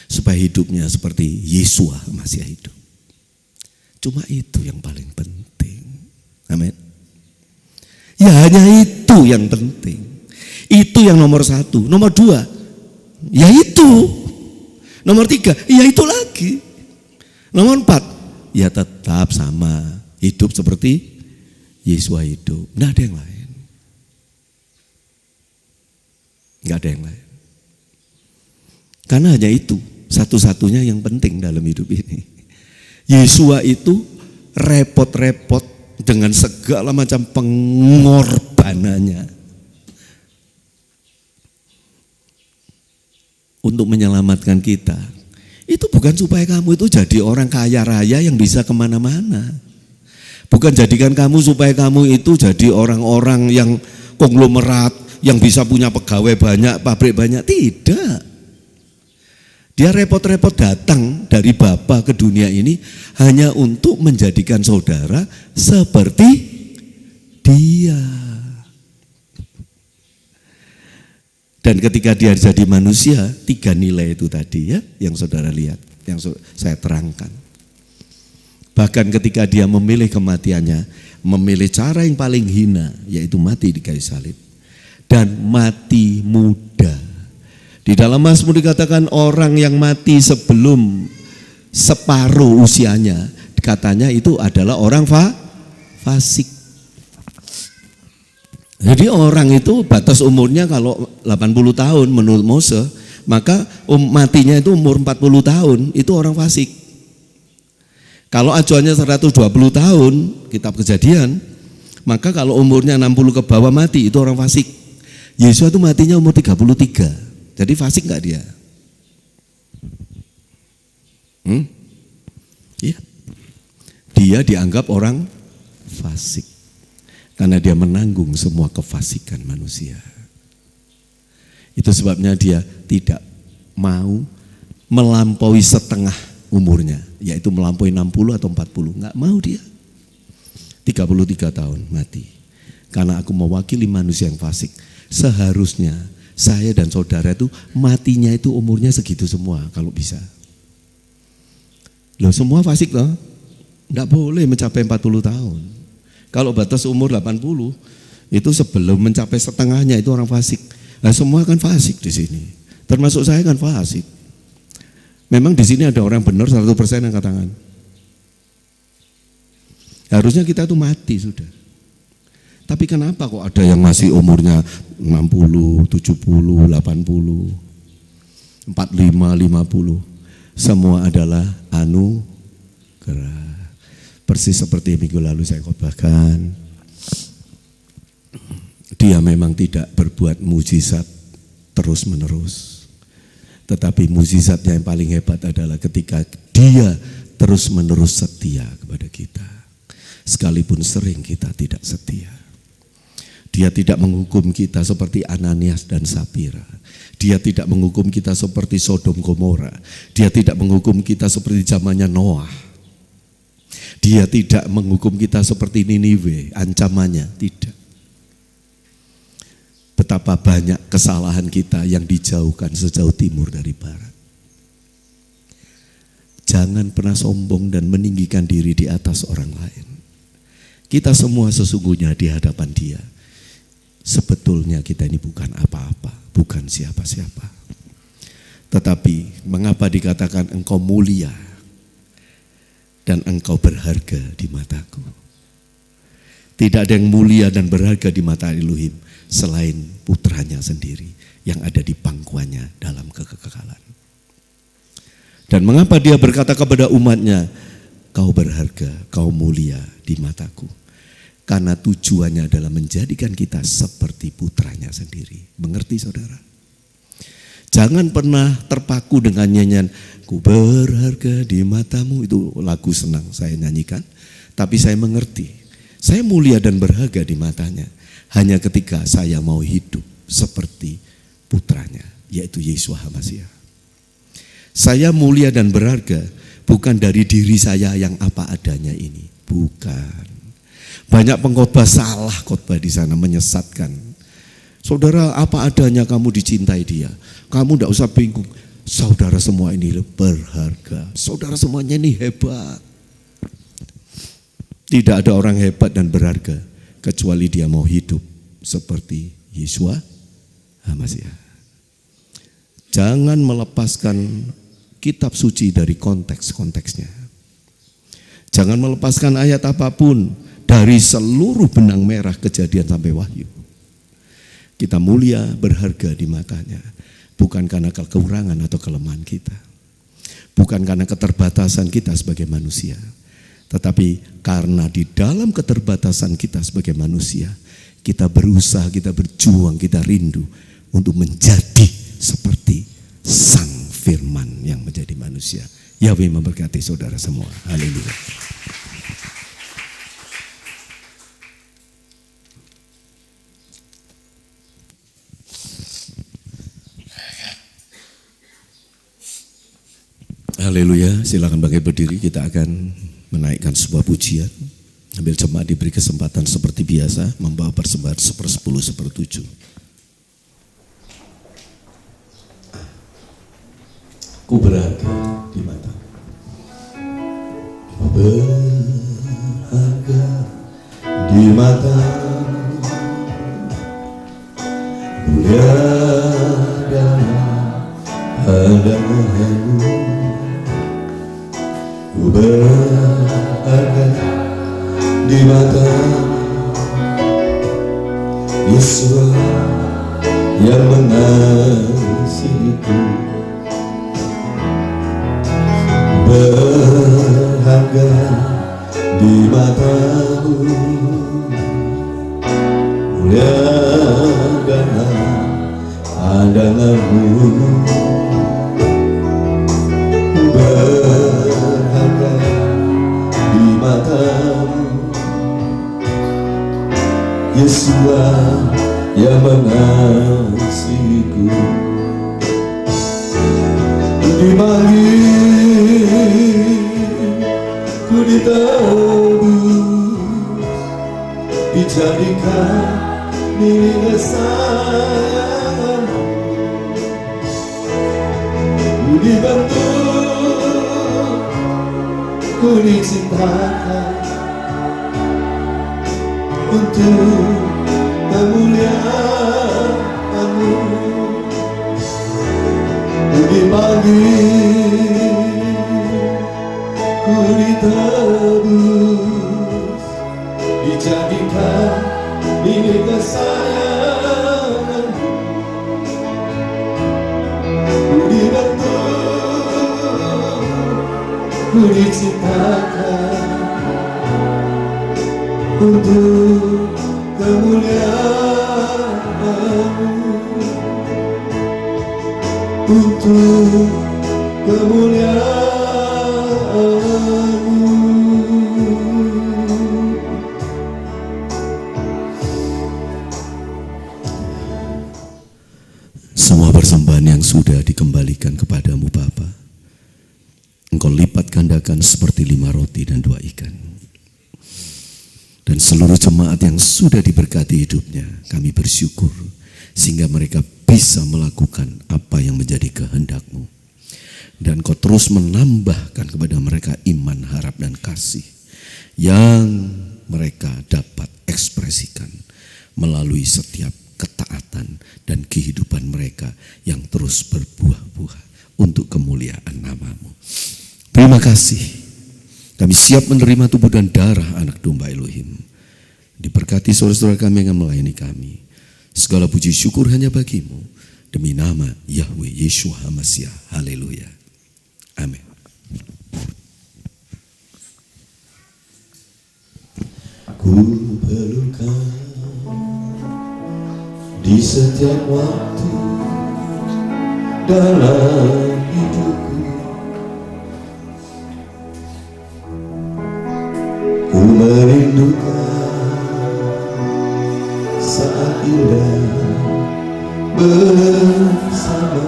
Supaya hidupnya seperti Yesua masih hidup. Cuma itu yang paling penting. Amin. Ya hanya itu. itu yang penting. Itu yang nomor satu. Nomor dua, ya itu. Nomor tiga, ya itu lagi. Nomor empat, ya tetap sama. Hidup seperti Yesua hidup. Nggak ada yang lain. Nggak ada yang lain. Karena hanya itu satu-satunya yang penting dalam hidup ini. Yesua itu repot-repot dengan segala macam pengorbanannya untuk menyelamatkan kita. Itu bukan supaya kamu itu jadi orang kaya raya yang bisa kemana-mana. Bukan jadikan kamu supaya kamu itu jadi orang-orang yang konglomerat, yang bisa punya pegawai banyak, pabrik banyak. Tidak. Dia repot-repot datang dari Bapa ke dunia ini hanya untuk menjadikan saudara seperti Dia. Dan ketika dia jadi manusia, 3 nilai itu tadi ya, yang saudara lihat, yang saya terangkan. Bahkan ketika dia memilih kematiannya, memilih cara yang paling hina, yaitu mati di kayu salib. Dan mati muda. Di dalam Mazmur dikatakan orang yang mati sebelum separuh usianya, katanya itu adalah orang fasik. Jadi orang itu batas umurnya kalau 80 tahun menurut Mose, maka matinya itu umur 40 tahun, itu orang fasik. Kalau acuannya 120 tahun, kitab Kejadian, maka kalau umurnya 60 ke bawah mati, itu orang fasik. Yesus itu matinya umur 33, jadi fasik enggak dia? Iya. Dia dianggap orang fasik. Karena dia menanggung semua kefasikan manusia. Itu sebabnya dia tidak mau melampaui setengah umurnya, yaitu melampaui 60 atau 40. Enggak mau dia. 33 tahun mati. Karena aku mewakili manusia yang fasik. Seharusnya saya dan saudara itu matinya itu umurnya segitu semua kalau bisa. Loh semua fasik loh. Enggak boleh mencapai 40 tahun. Kalau batas umur 80 itu sebelum mencapai setengahnya itu orang fasik. Nah semua kan fasik di sini. Termasuk saya kan fasik. Memang di sini ada orang benar 100% angkat tangan. Harusnya kita tuh mati sudah. Tapi kenapa kok ada yang masih umurnya 60, 70, 80, 45, 50. Semua adalah anugerah. Persis seperti minggu lalu saya khotbahkan, dia memang tidak berbuat mujizat terus menerus, tetapi mujizatnya yang paling hebat adalah ketika dia terus menerus setia kepada kita, sekalipun sering kita tidak setia. Dia tidak menghukum kita seperti Ananias dan Sapira. Dia tidak menghukum kita seperti Sodom Gomora. Dia tidak menghukum kita seperti zamannya Noah. Dia tidak menghukum kita seperti Niniwe, ancamannya, tidak. Betapa banyak kesalahan kita yang dijauhkan sejauh timur dari barat. Jangan pernah sombong dan meninggikan diri di atas orang lain. Kita semua sesungguhnya di hadapan Dia. Sebetulnya kita ini bukan apa-apa, bukan siapa-siapa. Tetapi mengapa dikatakan engkau mulia? Dan engkau berharga di mataku. Tidak ada yang mulia dan berharga di mata Elohim selain putranya sendiri yang ada di pangkuannya dalam kekekalan. Dan mengapa dia berkata kepada umatnya, kau berharga, kau mulia di mataku. Karena tujuannya adalah menjadikan kita seperti putranya sendiri. Mengerti saudara? Jangan pernah terpaku dengan nyanyian ku berharga di matamu. Itu lagu senang saya nyanyikan. Tapi saya mengerti, saya mulia dan berharga di matanya hanya ketika saya mau hidup seperti putranya, yaitu Yesua HaMasiah. Saya mulia dan berharga bukan dari diri saya yang apa adanya ini, bukan. Banyak pengkhotbah salah khotbah di sana, menyesatkan. Saudara, apa adanya kamu dicintai Dia. Kamu tidak usah bingung. Saudara semua ini berharga. Saudara semuanya ini hebat. Tidak ada orang hebat dan berharga kecuali dia mau hidup seperti Yeshua HaMasiah. Jangan melepaskan kitab suci dari konteks-konteksnya. Jangan melepaskan ayat apapun dari seluruh benang merah Kejadian sampai Wahyu. Kita mulia, berharga di matanya, bukan karena kekurangan atau kelemahan kita, bukan karena keterbatasan kita sebagai manusia, tetapi karena di dalam keterbatasan kita sebagai manusia, kita berusaha, kita berjuang, kita rindu untuk menjadi seperti Sang Firman yang menjadi manusia. Yahweh memberkati saudara semua. Haleluya. Haleluya. Silakan bangkit berdiri. Kita akan menaikkan sebuah pujian. Ambil jemaat diberi kesempatan seperti biasa membawa persembahan 1/10, 1/7. Ku berharga di mata. Berharga di mata, mulia dalam pandanganmu. Ku berharga di mata Yesus yang mengasihiku. Berharga di matamu, mulia dalam pandanganmu. Berharga di matamu, Yesus yang mengasihiku. Dipanggil, ku ditebus, dijadikan milik kesayangan. Ku dibentuk, ku diciptakan untuk kemuliaan-Mu. Ku dipanggil, ku ditebus, dijadikan milik kesayangan. Ku dibentuk, ku diciptakan untuk kemuliaan-Mu. Untuk kemuliaan-Mu. Semua persembahan yang sudah dikembalikan kepadamu Bapa, Engkau lipat gandakan seperti 5 roti dan 2 ikan. Dan seluruh jemaat yang sudah diberkati hidupnya, kami bersyukur sehingga mereka bisa melakukan apa yang menjadi kehendak-Mu. Dan Kau terus menambahkan kepada mereka iman, harap, dan kasih yang mereka dapat ekspresikan melalui setiap ketaatan dan kehidupan mereka yang terus berbuah-buah untuk kemuliaan nama-Mu. Terima kasih. Kami siap menerima tubuh dan darah anak domba Elohim. Diberkati saudara-saudara kami yang melayani kami. Segala puji syukur hanya bagi-Mu, demi nama Yahweh Yeshua HaMasiah. Haleluya. Amin. Ku perlukan di setiap waktu dalam hidupku. Ku merindukan saat indah bersama.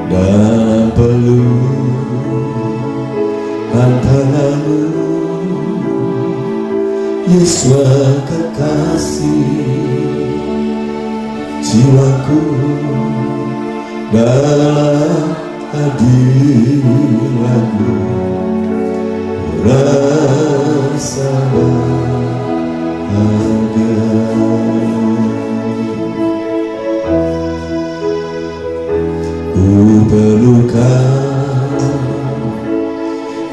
Dan pelukan tangan-Mu, Yesus kekasih jiwaku, dalam hadirat-Mu rasa bahagia. Ku perlukan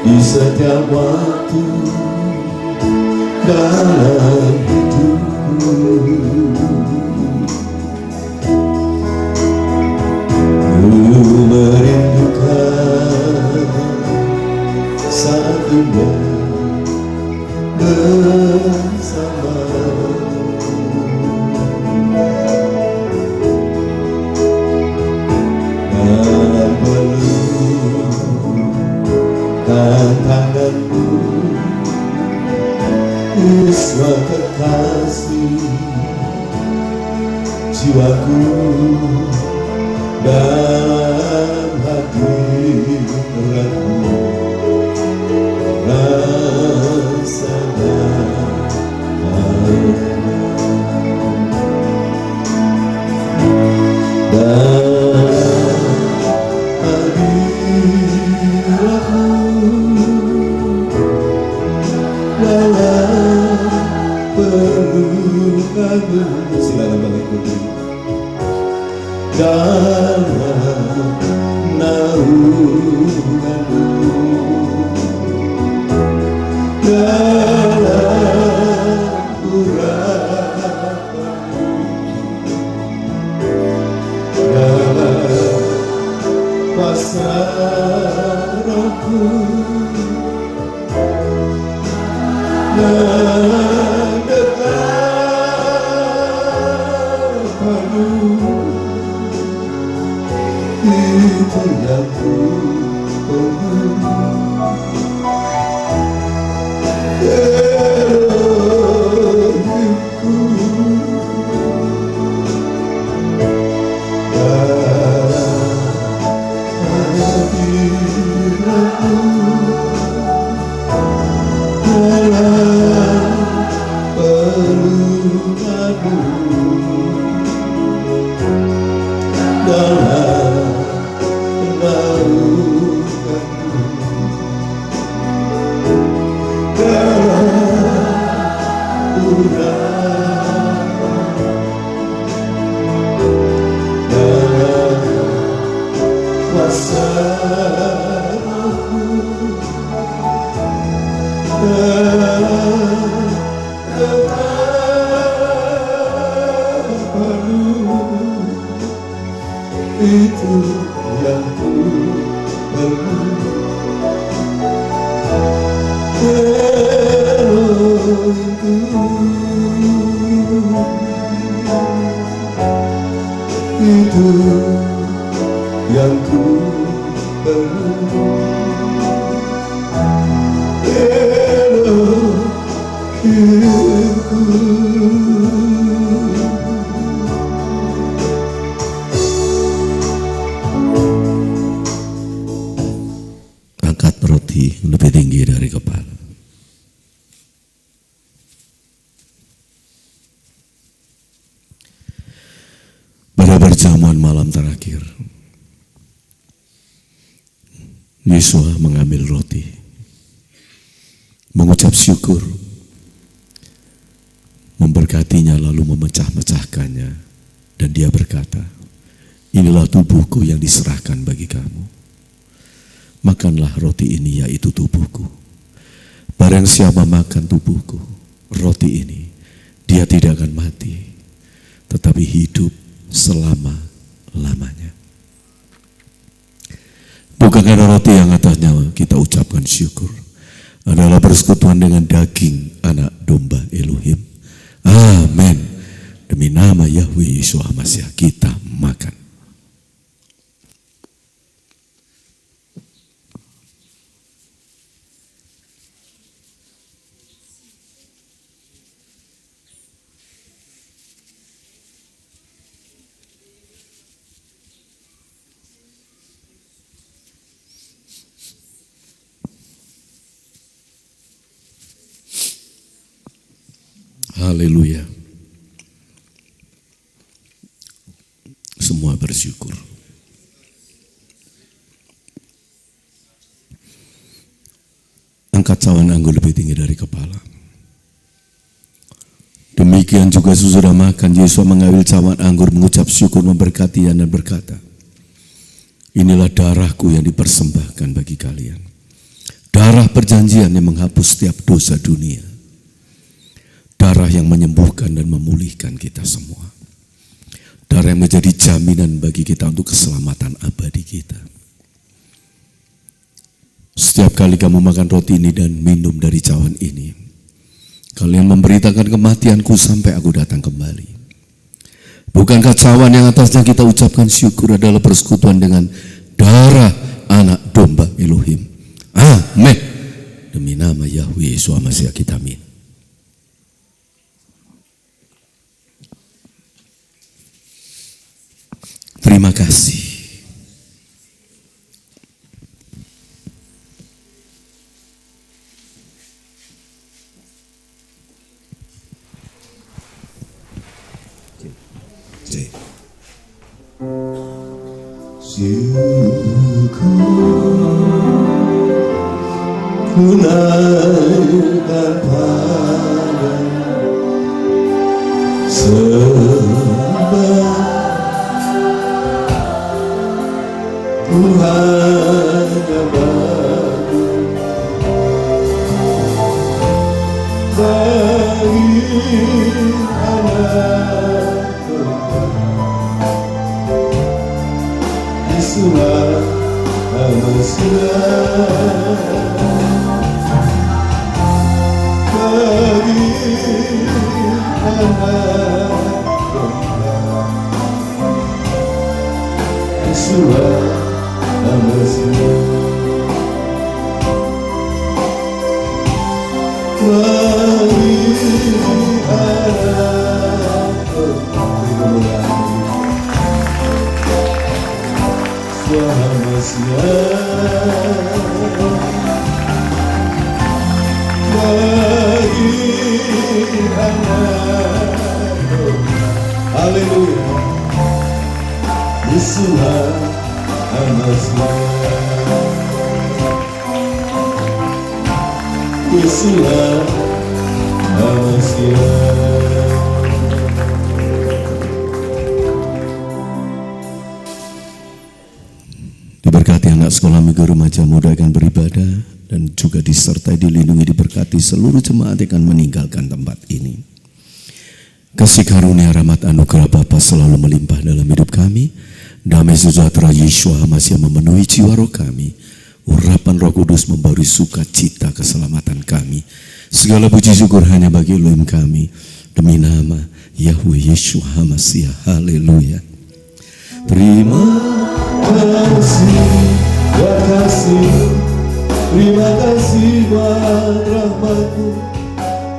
di setiap waktu dalam hidupku. Ku merindukan saat indah bersama. Dalam pelukan tanganmu, Yesua kekasih jiwaku, dalam hadiratmu rasa bahagia. Dalam hadiratmu, dalam pelukanmu, silakan balik putri, dalam naunganmu, dalam urapanmu, dalam kuasa Rohmu, dalam dekatmu, itu yang ku perlu. Elohimku, dalam hadiratmu, dalam pelukanmu, dalam naunganmu, dalam urapanmu, dalam kuasa Rohmu, dalam dekatmu, itu yang ku perlu. Elohimku, itu yang ku perlu. Elohimku. Angkat roti lebih tinggi dari kepala. Pada perjamuan malam terakhir, Yesua mengambil roti, mengucap syukur, memberkatinya lalu memecah-mecahkannya, dan dia berkata, inilah tubuhku yang diserahkan bagi kamu. Makanlah roti ini, yaitu tubuhku. Barang siapa makan tubuhku, roti ini, dia tidak akan mati, tetapi hidup selama-lamanya. Bukankah roti yang atasnya kita ucapkan syukur adalah persekutuan dengan daging anak domba Elohim? Amin. Demi nama Yahweh Yeshua Mashiach kita makan. Haleluya. Semua bersyukur. mengangkat cawan anggur lebih tinggi dari kepala. Demikian juga sesudah makan, Yesus mengambil cawan anggur, mengucap syukur, memberkati dan berkata, inilah darahku yang dipersembahkan bagi kalian. Darah perjanjian yang menghapus setiap dosa dunia. Darah yang menyembuhkan dan memulihkan kita semua. Darah yang menjadi jaminan bagi kita untuk keselamatan abadi kita. Setiap kali kamu makan roti ini dan minum dari cawan ini, kalian memberitakan kematianku sampai aku datang kembali. Bukankah cawan yang atasnya kita ucapkan syukur adalah persekutuan dengan darah anak domba Elohim? Amin. Demi nama Yahweh Yeshua Mashiach kita amin. Terima kasih. Ku naikkan pada sembah Tuhan yang bagus bagi anak Yesuslah bagi anak Yesuslah Haleluya. Yesuslah Yesuslah Diberkati anak sekolah minggu remaja muda akan beribadah dan juga disertai, dilindungi, diberkati seluruh jemaat yang akan meninggalkan tempat ini. Kasih karunia rahmat anugerah Bapa selalu melimpah dalam hidup kami. Damai sejahtera Yeshua Mashiach memenuhi jiwa roh kami. Urapan Roh Kudus memberi sukacita keselamatan kami. Segala puji syukur hanya bagi Elohim kami. Demi nama Yahweh Yeshua Mashiach. Haleluya. Terima kasih, terima kasih buat rahmat-Mu,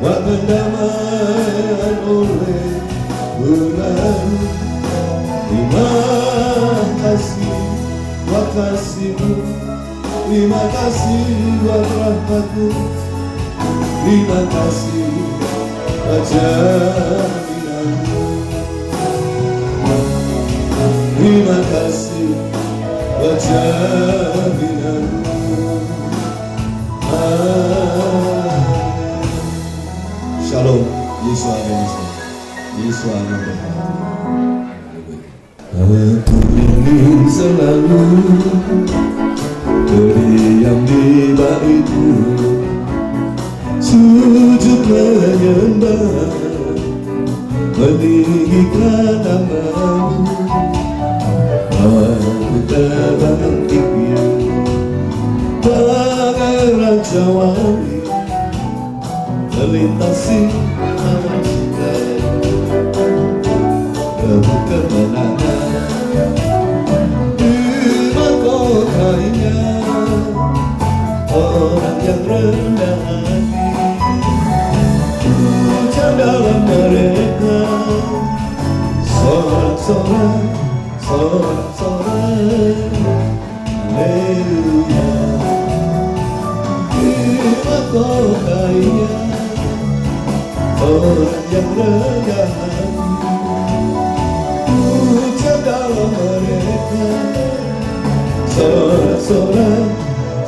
buat pendamaian oleh benar-Mu. Terima kasih buat kasih-Mu, terima kasih buat rahmat-Mu, terima kasih buat jaminan-Mu. Terima kasih buat jaminan-Mu. Shalom. Yesus Yesus. Yesus Aku ingin selalu berdiam di bait-Mu, sujud menyembah, meninggikan nama-Mu. Aku terbangkit bagai raja wali, melintasi awan ke kemenangan di mahkotanya. Orang yang rendah hati, puja dalam mereka, sorak-sorak, sorak-sorak, haleluya. Di mahkotanya, orang yang rendah hati, puja dalam mereka, sorak-sorak,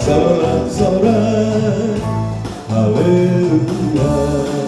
sorak-sorak, Haleluya.